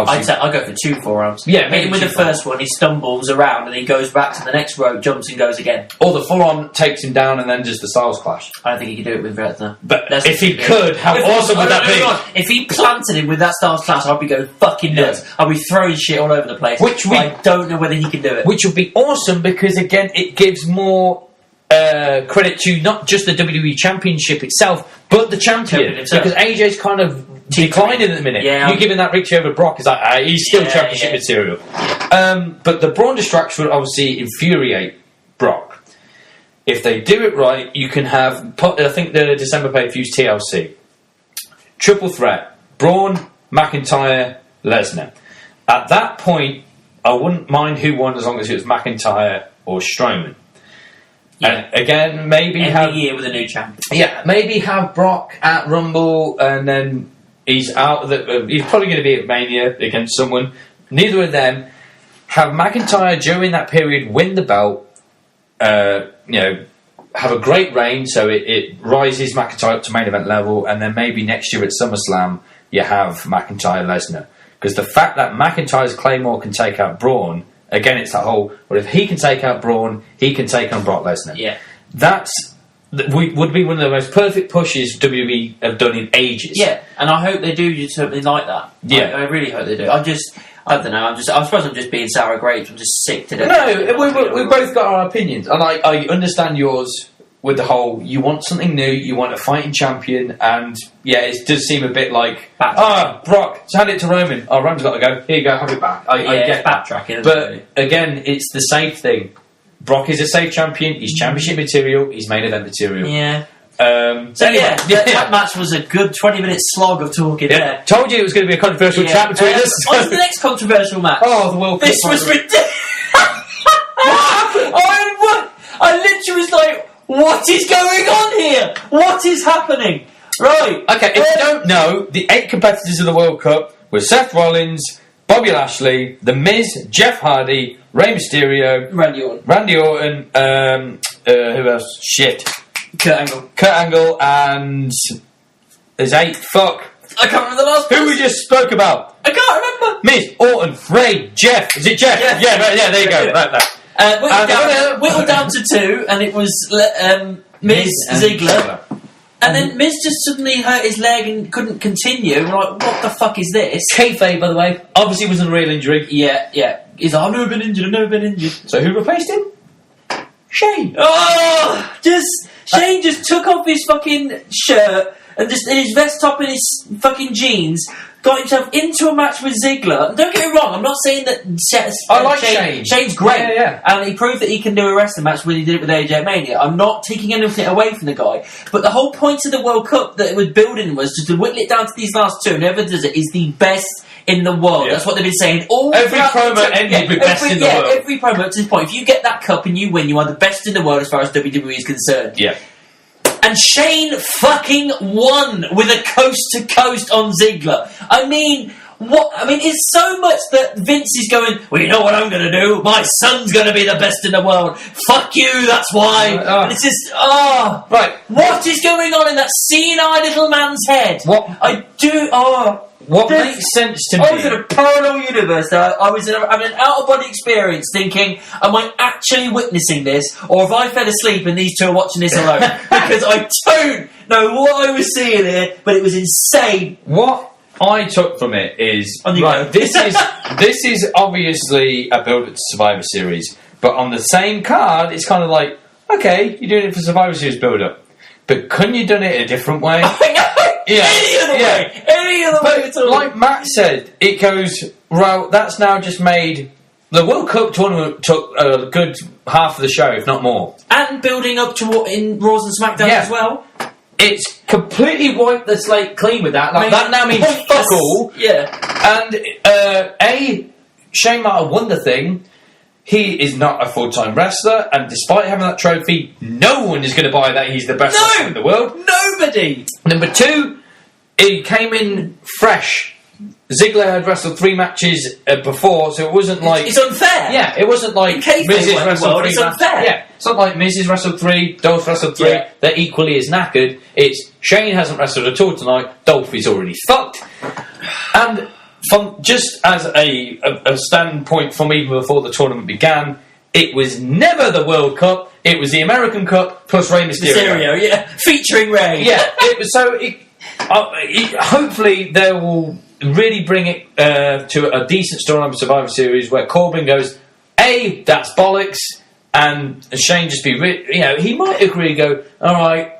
I'd go for 2 forearms. Yeah, maybe with the first one, he stumbles around and he goes back to the next rope, jumps and goes again. Or the full-on takes him down and then does the Styles Clash. I don't think he could do it with Lesnar. But if he could, how awesome would that be? If he planted him with that Styles Clash, I'd be going fucking nuts. Yeah. I'd be throwing shit all over the place. I don't know whether he can do it. Which would be awesome because, again, it gives more credit to not just the WWE Championship itself, but the champion. Because AJ's kind of declining at the minute. Yeah, you giving that victory over Brock is like he's still championship material. But the Braun distraction would obviously infuriate Brock. If they do it right, you can have. I think the December pay-per-view's TLC. Triple threat: Braun, McIntyre, Lesnar. At that point, I wouldn't mind who won as long as it was McIntyre or Strowman. Yeah. And again, maybe every year with a new champion. Yeah, maybe have Brock at Rumble and then he's out. He's probably going to be at Mania against someone. Neither of them. Have McIntyre during that period win the belt. Have a great reign, so it rises McIntyre up to main event level, and then maybe next year at SummerSlam you have McIntyre Lesnar. Because the fact that McIntyre's Claymore can take out Braun, again, it's that whole. Well, if he can take out Braun, he can take on Brock Lesnar. Yeah, would be one of the most perfect pushes WWE have done in ages. Yeah, and I hope they do something like that. Yeah, I really hope they do. I don't know. I suppose I'm just being sour grapes. I'm just sick to death. No, we both got our opinions, and I understand yours with the whole. You want something new. You want a fighting champion, and yeah, it does seem a bit like Brock. Hand it to Roman. Oh, Roman's got to go. Here you go. Have it back. I get backtracking, but again, it's the safe thing. Brock is a safe champion. He's championship material. He's main event material. Yeah. That match was a good 20-minute slog of talking there. Told you it was going to be a controversial chat between us. On to the next controversial match. Oh, the World Cup. This was ridiculous. I literally was like, what is going on here? What is happening? Right. Okay, if you don't know, the 8 competitors of the World Cup were Seth Rollins, Bobby Lashley, The Miz, Jeff Hardy, Rey Mysterio, Randy Orton, who else? Shit. Kurt Angle, and there's 8. Fuck. I can't remember the last Who we just spoke about? I can't remember. Miz, Orton, Ray, Jeff. Is it Jeff? Yeah, right, yeah, there you go. Right. Whittled down to 2, and it was Miz, Ziggler. And then Miz just suddenly hurt his leg and couldn't continue. We're like, what the fuck is this? Kayfabe, by the way. Obviously it wasn't a real injury. Yeah. He's like, I've never been injured. So who replaced him? Shane. Oh! Shane just took off his fucking shirt and just in his vest top and his fucking jeans, got himself into a match with Ziggler. And don't get me wrong, I'm not saying that I like Shane. Shane's great. Yeah. And he proved that he can do a wrestling match when he did it with AJ Mania. I'm not taking anything away from the guy. But the whole point of the World Cup that it was building was just to whittle it down to these last 2, and whoever does it is the best in the world. Yeah. That's what they've been saying. Every promo ended with best in the world. Every promo to this point. If you get that cup and you win, you are the best in the world as far as WWE is concerned. Yeah. And Shane fucking won with a coast-to-coast on Ziggler. I mean, it's so much that Vince is going, well, you know what I'm going to do? My son's going to be the best in the world. Fuck you, that's why. And it's just, right. What is going on in that senile little man's head? What makes sense to me? I was in a parallel universe. I was having an out-of-body experience thinking, am I actually witnessing this? Or have I fell asleep and these 2 are watching this alone? Because I don't know what I was seeing here, but it was insane. What I took from it is... this is obviously a build-up to Survivor Series, but on the same card, it's kind of like, okay, you're doing it for Survivor Series build-up, but couldn't you done it a different way? Any other way at all. Like Matt said, it goes, well, that's now just made... The World Cup tournament took a good half of the show, if not more. And building up to what in Raws and SmackDown as well. It's completely wiped the slate clean with that. Like, that now means fuck all. Yeah. And, Shane might have won the thing. He is not a full-time wrestler, and despite having that trophy, no one is going to buy that he's the best wrestler in the world. Nobody! Number 2, he came in fresh. Ziggler had wrestled 3 matches before, so it wasn't like... It's unfair! Yeah, it wasn't like Miz has wrestled 3 matches. Unfair. Yeah, it's not like Miz has wrestled 3, Dolph wrestled 3, they're equally as knackered. It's Shane hasn't wrestled at all tonight, Dolph is already fucked. And... From just as a standpoint from even before the tournament began, it was never the World Cup. It was the American Cup plus Rey Mysterio. Featuring Rey. Yeah, it was so. Hopefully, they will really bring it to a decent storyline for Survivor Series where Corbin goes, "A, that's bollocks," and Shane just be, he might agree, go, "All right,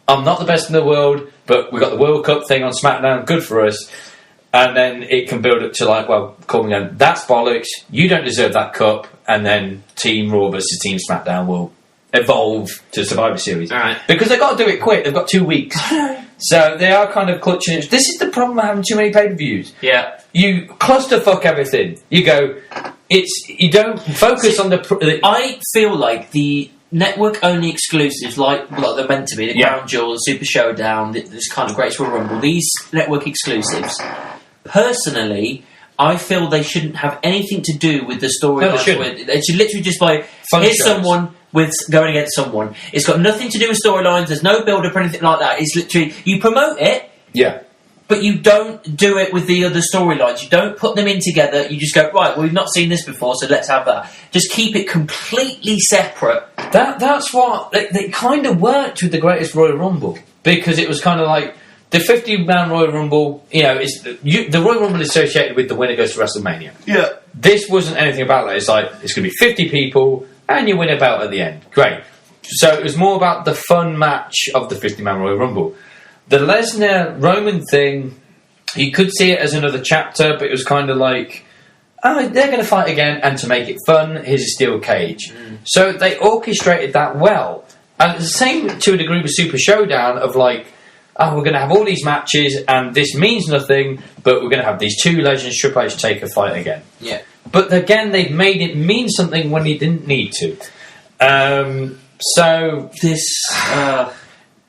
I'm not the best in the world, but we got the World Cup thing on SmackDown, good for us." And then it can build up to like, well, Corbin going, that's bollocks, you don't deserve that cup, and then Team Raw versus Team SmackDown will evolve to Survivor Series. Right. Because they've got to do it quick, they've got 2 weeks. So they are kind of clutching it. This is the problem of having too many pay-per-views. Yeah. You clusterfuck everything. You go, you don't focus on the... I feel like the network-only exclusives, like they're meant to be, the Crown Jewel, the Super Showdown, this kind of Great Royal Rumble, these network exclusives... Personally, I feel they shouldn't have anything to do with the storyline. No, they should literally just here's someone with going against someone. It's got nothing to do with storylines. There's no build-up or anything like that. It's literally, you promote it, but you don't do it with the other storylines. You don't put them in together. You just go, right, well, we've not seen this before, so let's have that. Just keep it completely separate. That's what... They kind of worked with the Greatest Royal Rumble, because it was kind of like... The 50-man Royal Rumble, the Royal Rumble is associated with the winner goes to WrestleMania. Yeah. This wasn't anything about that. It's like, it's going to be 50 people, and you win a belt at the end. Great. So it was more about the fun match of the 50-man Royal Rumble. The Lesnar-Roman thing, you could see it as another chapter, but it was kind of like, they're going to fight again, and to make it fun, here's a steel cage. So they orchestrated that well. And the same to a degree with Super Showdown of like, we're going to have all these matches, and this means nothing, but we're going to have these 2 legends, Triple H, take a fight again. Yeah. But again, they've made it mean something when he didn't need to. So this...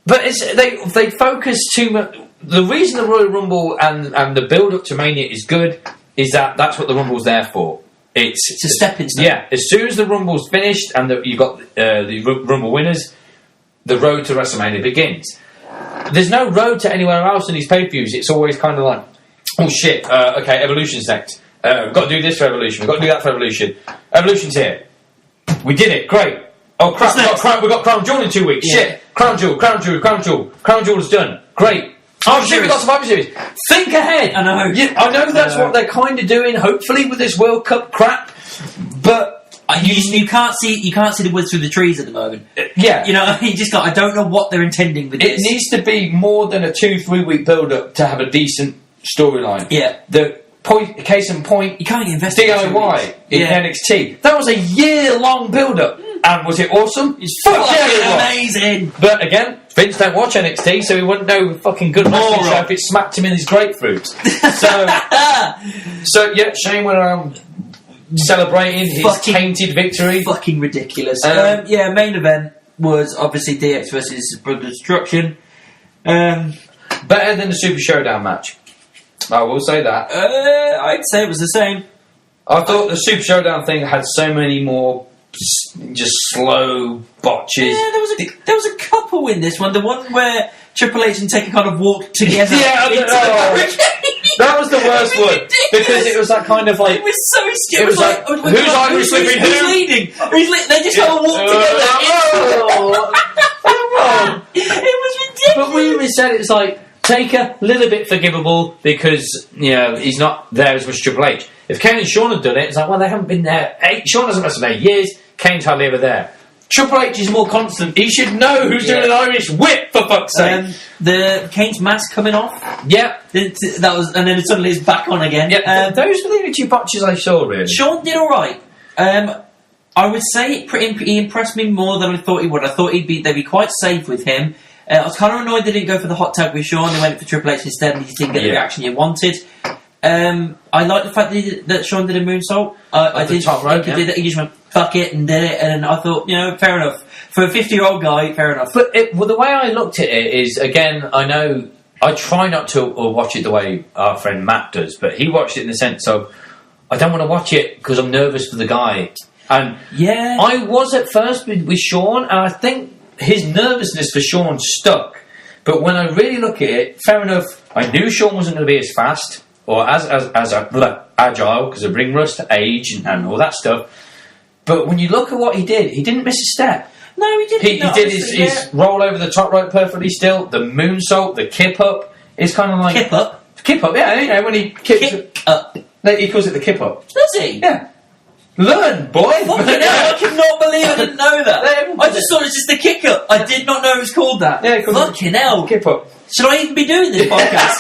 But they focus too much... The reason the Royal Rumble and the build-up to Mania is good is that's what the Rumble's there for. It's a stepping stone. Yeah, as soon as the Rumble's finished and you got the Rumble winners, the road to WrestleMania begins. There's no road to anywhere else in these pay-per-views. It's always kind of like, oh shit, okay, Evolution's next. We've got to do this for Evolution. We've got to do that for Evolution. Evolution's here. We did it. Great. Oh crap! We've got Crown Jewel in 2 weeks. Yeah. Shit! Crown Jewel. Crown Jewel's done. Great. Oh shit! We got Survivor Series. Think ahead. I know. I know that's what they're kind of doing. Hopefully with this World Cup crap, but you can't see the wood through the trees at the moment. Yeah. You know, you just got. I don't know what they're intending with this. It needs to be more than a 2-3 week build up to have a decent storyline. Yeah. Case in point, you can't get invested DIY in NXT. That was a year-long build-up, and was it awesome? It's fucking amazing. But again, Vince don't watch NXT, so he wouldn't know fucking good wrestling show if it smacked him in his grapefruit. so yeah, Shane went around celebrating his tainted victory. Fucking ridiculous. Main event was obviously DX versus Brother Destruction. Better than the Super Showdown match. I will say that. I'd say it was the same. I thought the Super Showdown thing had so many more just slow botches. Yeah, there was a couple in this one. The one where Triple H and Taker kind of walked together. That was the worst one because it was that kind of like. It was so scary. It was like who's Irish slipping who? Who's leading? They just kind of walked together. It was ridiculous. But we even said it's like. Taker, a little bit forgivable because, he's not there as much Triple H. If Kane and Shawn had done it, it's like, well, they haven't been there. Shawn hasn't wrestled 8 years, Kane's hardly ever there. Triple H is more constant. He should know who's doing an Irish whip, for fuck's sake. The Kane's mask coming off. Yeah. That was, and then suddenly it's back on again. Yeah. Those were the only 2 botches I saw, really. Shawn did alright. I would say he impressed me more than I thought he would. I thought they'd be quite safe with him. I was kind of annoyed they didn't go for the hot tag with Shawn. They went for Triple H instead, and he didn't get the reaction you wanted. I like the fact that Shawn did a moonsault. I did. He did it. He just went fuck it and did it, and I thought, fair enough for a 50-year-old guy. Fair enough. But the way I looked at it is, again, I know I try not to watch it the way our friend Matt does, but he watched it in the sense of I don't want to watch it because I'm nervous for the guy. And I was at first with Shawn, and I think his nervousness for Shawn stuck. But when I really look at it, fair enough, I knew Shawn wasn't going to be as fast or as agile because of ring rust, age, and all that stuff. But when you look at what he didn't miss a step. No, he didn't. He did his roll over the top rope perfectly still, the moonsault, the kip up. It's kind of like... Kip up? Kip up, yeah, when he kips... Kick up. He calls it the kip up. Does he? Yeah. Learn, boy! Fucking hell, I cannot believe I didn't know that. I just thought it was just the kick up. I did not know it was called that. Yeah, fucking hell. Kip up. Should I even be doing this podcast?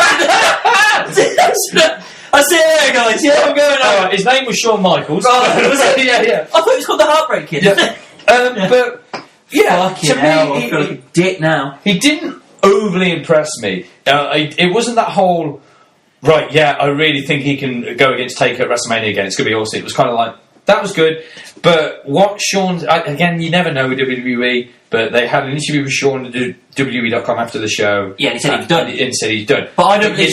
I see it there, guys. Yeah, I'm going on. His name was Shawn Michaels. Oh, was it? Yeah. I thought it was called the Heartbreak Kid. Yeah. But, fucking hell, I feel like a dick now. He didn't overly impress me. It wasn't that whole, right, yeah, I really think he can go against Taker at WrestleMania again. It's going to be awesome. It was kind of like, that was good, but what Shawn... Again, you never know with WWE, but they had an interview with Shawn at WWE.com after the show. Yeah, and he said he's done. And said he's done. But I don't believe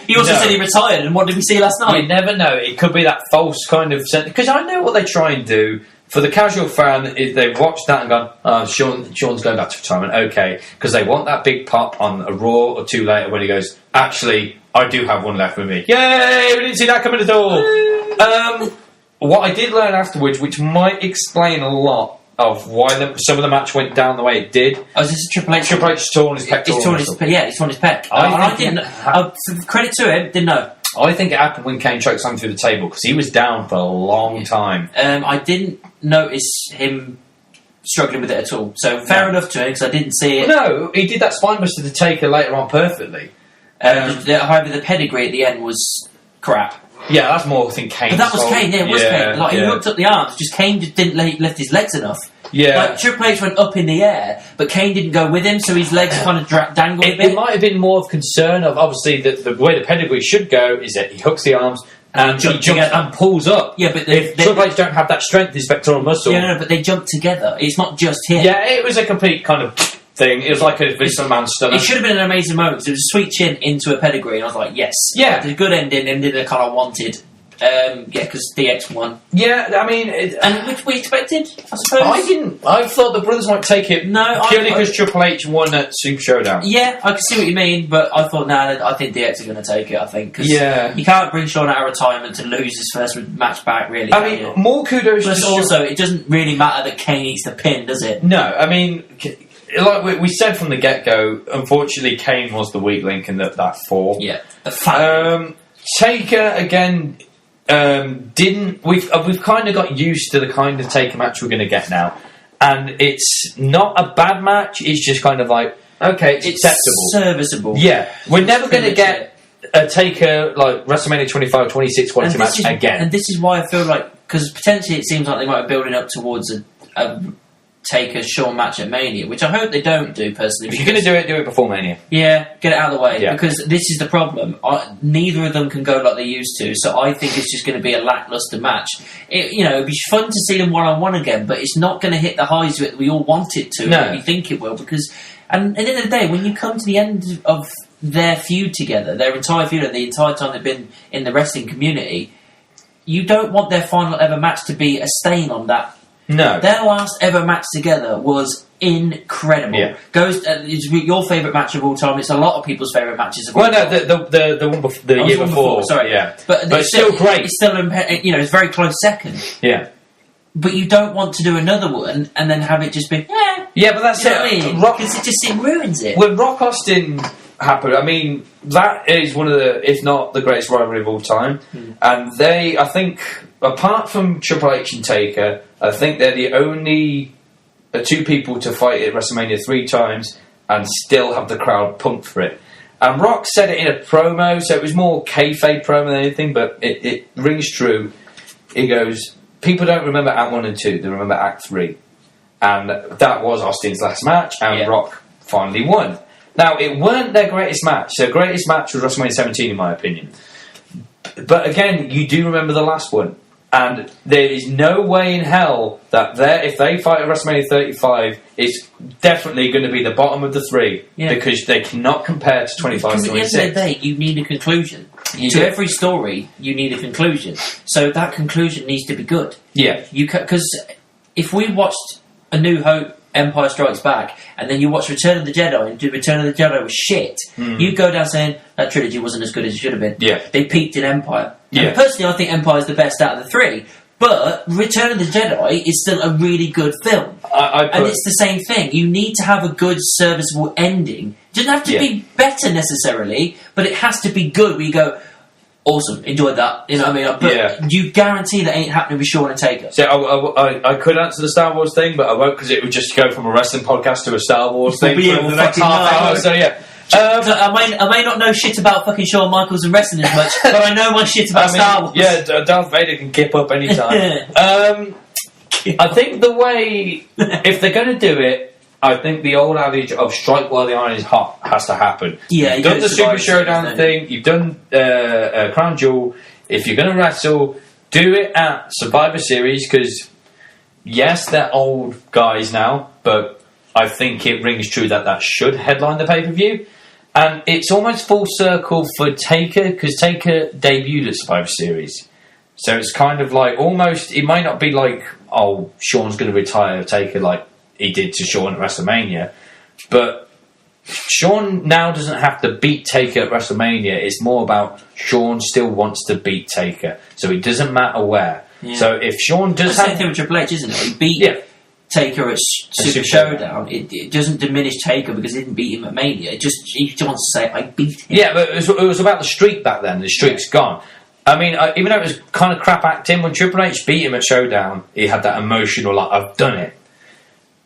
he also said he retired, and what did we see last night? You never know. It could be that false kind of... Because I know what they try and do. For the casual fan, they've watched that and gone, oh, Shawn's going back to retirement, okay. Because they want that big pop on a Raw or 2 later when he goes, actually, I do have one left with me. Yay! We didn't see that coming at all. What I did learn afterwards, which might explain a lot of why some of the match went down the way it did. Oh, is this a Triple H? Triple H torn his pectoral muscle. He's torn his pec. I didn't. Credit to him, didn't know. I think it happened when Kane choked something through the table because he was down for a long time. I didn't notice him struggling with it at all. So fair enough to him because I didn't see it. No, he did that spine buster to Taker later on perfectly. However, the pedigree at the end was crap. Yeah, that's more, I think, Kane. But that was Kane, yeah, it was Kane. Like, he hooked up the arms, just Kane just didn't lift his legs enough. Yeah. Like, Triple H went up in the air, but Kane didn't go with him, so his legs kind of dangled a bit. It might have been more of concern of, obviously, the way the pedigree should go is that he hooks the arms and he jumps and pulls up. Yeah, but if Triple H don't have that strength, his pectoral muscle... Yeah, no, but they jump together. It's not just him. Yeah, it was a complete kind of... thing. It was like a Vince McMahon stunner. It should have been an amazing moment because it was a sweet chin into a pedigree, and I was like, yes. Yeah. It was a good ending, and did a kind of wanted because DX won. Yeah, I mean... and which we expected, I suppose. I didn't. I thought the brothers might take it purely because Triple H won at Super Showdown. Yeah, I can see what you mean, but I thought, I think DX are going to take it, I think. Cause yeah. You can't bring Shawn out of retirement to lose his first match back, really. I mean, more kudos Plus to also, it doesn't really matter that Kane needs the pin, does it? No, I mean... Like we said from the get-go, unfortunately, Kane was the weak link in that 4. Yeah. Taker, again, didn't... We've kind of got used to the kind of Taker match we're going to get now. And it's not a bad match, it's just kind of like, okay, it's acceptable. Serviceable. Yeah. We're never going to get a Taker, like, WrestleMania 25, 26 quality match again. And this is why I feel like... Because potentially it seems like they might be building up towards a Taker Shawn match at Mania, which I hope they don't do personally. If you're going to do it before Mania. Yeah, get it out of the way, yeah. Because this is the problem. Neither of them can go like they used to, so I think it's just going to be a lacklustre match. It'd be fun to see them one-on-one again, but it's not going to hit the highs that we all want it to, that we think it will, because... And at the end of the day, when you come to the end of their feud together, their entire feud, the entire time they've been in the wrestling community, you don't want their final ever match to be a stain on that. No. Their last ever match together was incredible. Yeah. It's your favourite match of all time. It's a lot of people's favourite matches of all time. Well, no, the one before, the year before. Sorry. Yeah. But it's still great. It's still, it's very close second. Yeah. But you don't want to do another one and then have it just be, Yeah, but that's it. Because it ruins it. When Rock Austin happened, I mean, that is one of the, if not the greatest rivalry of all time. And they, I think, apart from Triple H and Taker, I think they're the only two people to fight at WrestleMania 3 times and still have the crowd pumped for it. And Rock said it in a promo, so it was more kayfabe promo than anything, but it rings true. He goes, people don't remember Act 1 and 2, they remember Act 3. And that was Austin's last match, and Rock finally won. Now, it weren't their greatest match. Their greatest match was WrestleMania 17, in my opinion. But again, you do remember the last one. And there is no way in hell that if they fight at WrestleMania 35, it's definitely going to be the bottom of the 3. Yeah. Because they cannot compare to 25 and 26. Because at the end of the day, you need a conclusion. Every story, you need a conclusion. So that conclusion needs to be good. Yeah. Because if we watched A New Hope, Empire Strikes Back, and then you watch Return of the Jedi, and Return of the Jedi was shit, you'd go down saying, that trilogy wasn't as good as it should have been. Yeah. They peaked in Empire. Yeah. And personally, I think Empire is the best out of the 3. But Return of the Jedi is still a really good film. And it's the same thing. You need to have a good, serviceable ending. It doesn't have to be better necessarily, but it has to be good where you go, awesome, enjoyed that. You know what I mean? But you guarantee that ain't happening with Shawn and Taker. So I could answer the Star Wars thing, but I won't because it would just go from a wrestling podcast to a Star Wars thing for the next half hour. So yeah. I may not know shit about fucking Shawn Michaels and wrestling as much, but I know my shit about Star Wars. Yeah, Darth Vader can kip up anytime. I think the way, if they're going to do it, I think the old adage of strike while the iron is hot has to happen. Yeah, you've done the Super Showdown thing, you've done Crown Jewel. If you're going to wrestle, do it at Survivor Series, because yes, they're old guys now, but I think it rings true that should headline the pay-per-view. And it's almost full circle for Taker, because Taker debuted at Survivor Series. So it's kind of like, almost, it might not be like, oh, Shawn's going to retire Taker like he did to Shawn at WrestleMania. But Shawn now doesn't have to beat Taker at WrestleMania. It's more about Shawn still wants to beat Taker. So it doesn't matter where. Yeah. So if Shawn does have... That's the same thing with Triple H, isn't it? He beat Taker at Super Showdown. It doesn't diminish Taker because he didn't beat him at Mania. He just wants to say, I beat him. Yeah, but it was about the streak back then. The streak's gone. I mean, even though it was kind of crap acting, when Triple H beat him at Showdown, he had that emotional, like, I've done it.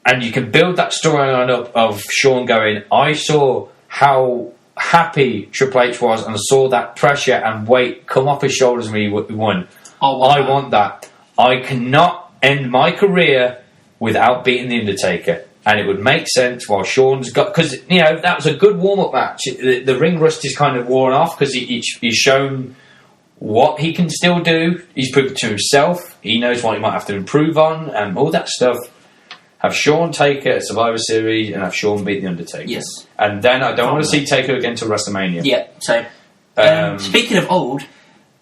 And you can build that storyline up of Shawn going, I saw how happy Triple H was and I saw that pressure and weight come off his shoulders when he won. I want that. I cannot end my career without beating The Undertaker. And it would make sense while Shawn's got... Because, that was a good warm-up match. The ring rust is kind of worn off because he's shown what he can still do. He's proved it to himself. He knows what he might have to improve on and all that stuff. Have Shawn Taker at Survivor Series and have Shawn beat The Undertaker. Yes. And then I don't want to see Taker again till WrestleMania. Yeah, so... speaking of old,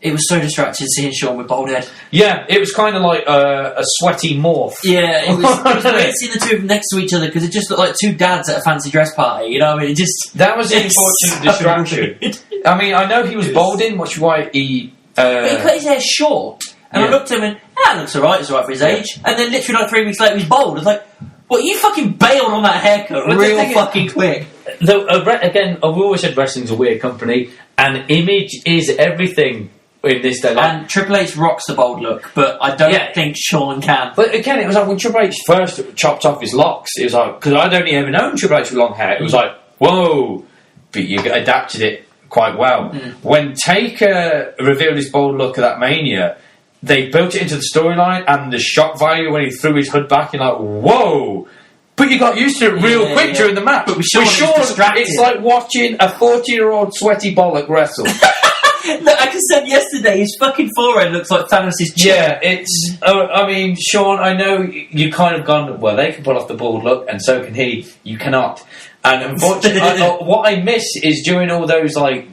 it was so distracting seeing Shawn with bald head. Yeah, it was kind of like a sweaty morph. Yeah, it was weird seeing the two of them next to each other because it just looked like two dads at a fancy dress party. You know what I mean? That was an unfortunate distraction. I mean, I know he was balding, which is why he... But he cut his hair short. And I looked at him and, that looks alright, it's alright for his age. And then literally like 3 weeks later, he's bald. I was like, what, you fucking bailed on that haircut real fucking quick. Again, I've always said wrestling's a weird company, and image is everything in this day. And Triple H rocks the bald look, but I don't think Shawn can. But again, it was like when Triple H first chopped off his locks, it was like, because I'd only ever known Triple H with long hair, it was like, whoa, but you adapted it quite well. When Taker revealed his bald look at that Mania, they built it into the storyline, and the shock value when he threw his hood back, you're like, whoa! But you got used to it real quick during the match. But with Shawn, it's like watching a 40-year-old sweaty bollock wrestle. Look, like I said yesterday, his fucking forehead looks like Thanos' chin. Yeah, it's... I mean, Shawn, I know you kind of gone, well, they can pull off the bald look, and so can he. You cannot. And unfortunately, what I miss is during all those, like,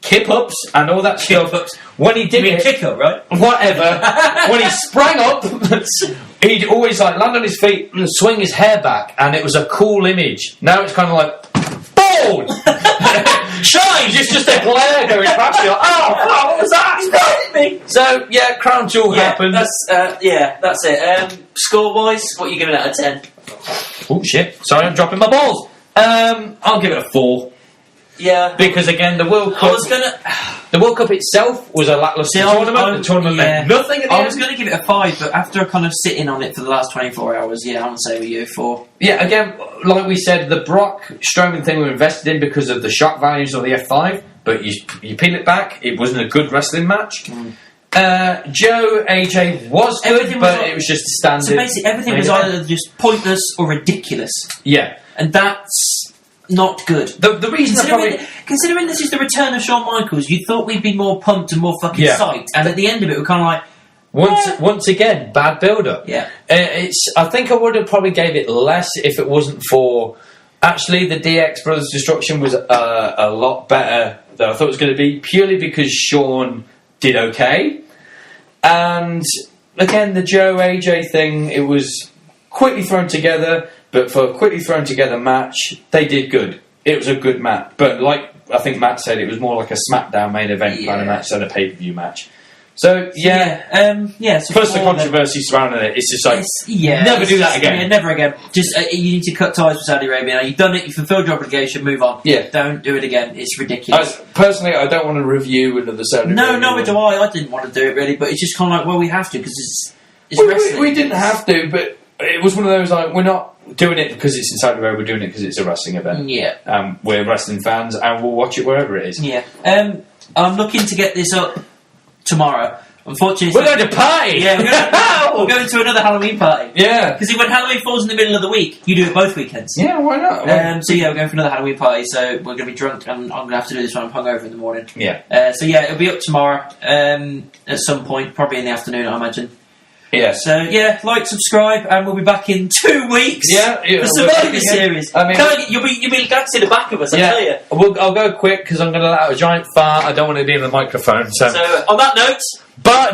kip-ups and all that stuff. When he did kick-up, right? Whatever. When he sprang up, he'd always, like, land on his feet and swing his hair back, and it was a cool image. Now it's kind of like, bald! Shine! It's just a glare going past you. Like, oh, what was that? He's blinded me! So, yeah, Crown Jewel happened. That's it. Score-wise, what are you giving it out of 10? Oh, shit. Sorry, I'm dropping my balls. I'll give it a 4. Yeah. Because, again, the World Cup... The World Cup itself was a lacklustre tournament. The tournament meant nothing at the end. I was going to give it a 5, but after kind of sitting on it for the last 24 hours, I'm going to say with you 4. Yeah, again, like we said, the Brock Strowman thing we were invested in because of the shock values of the F5, but you peel it back, it wasn't a good wrestling match. Joe, AJ was good, but it was just standard. So basically, everything was either just pointless or ridiculous. Yeah. And that's... not good. The reason considering this is the return of Shawn Michaels, you thought we'd be more pumped and more fucking psyched, and at the end of it, we're kind of like, once again, bad build-up. Yeah, I think I would have probably gave it less if it wasn't for actually the DX Brothers Destruction was a lot better than I thought it was going to be, purely because Shawn did okay, and again the Joe AJ thing, it was quickly thrown together. But for a quickly thrown together match, they did good. It was a good match. But like I think Matt said, it was more like a SmackDown main event kind of match than a pay-per-view match. So, so plus the controversy surrounding it, it's just like, never do that again. Yeah, never again. Just, you need to cut ties with Saudi Arabia. Now, you've done it, you've fulfilled your obligation, move on. Yeah. Don't do it again. It's ridiculous. Personally, I don't want to review another Saudi Arabia. No, neither do I. I didn't want to do it, really. But it's just kind of like, well, we have to, because it's wrestling. We didn't have to, but it was one of those, like, we're not doing it because it's in Saudi Arabia, we're doing it because it's a wrestling event. Yeah. We're wrestling fans, and we'll watch it wherever it is. Yeah. I'm looking to get this up tomorrow. Unfortunately, we're going to party! Yeah, we're going to another Halloween party. Yeah. Because when Halloween falls in the middle of the week, you do it both weekends. Yeah, why not? We're going for another Halloween party, so we're going to be drunk, and I'm going to have to do this when I'm hungover in the morning. Yeah. It'll be up tomorrow at some point, probably in the afternoon, I imagine. Yeah. So, like, subscribe, and we'll be back in 2 weeks for Survivor Series. I mean, you'll be dancing in the back of us, I tell you. I'll go quick, because I'm going to let out a giant fart. I don't want to be in the microphone. So on that note... Bye!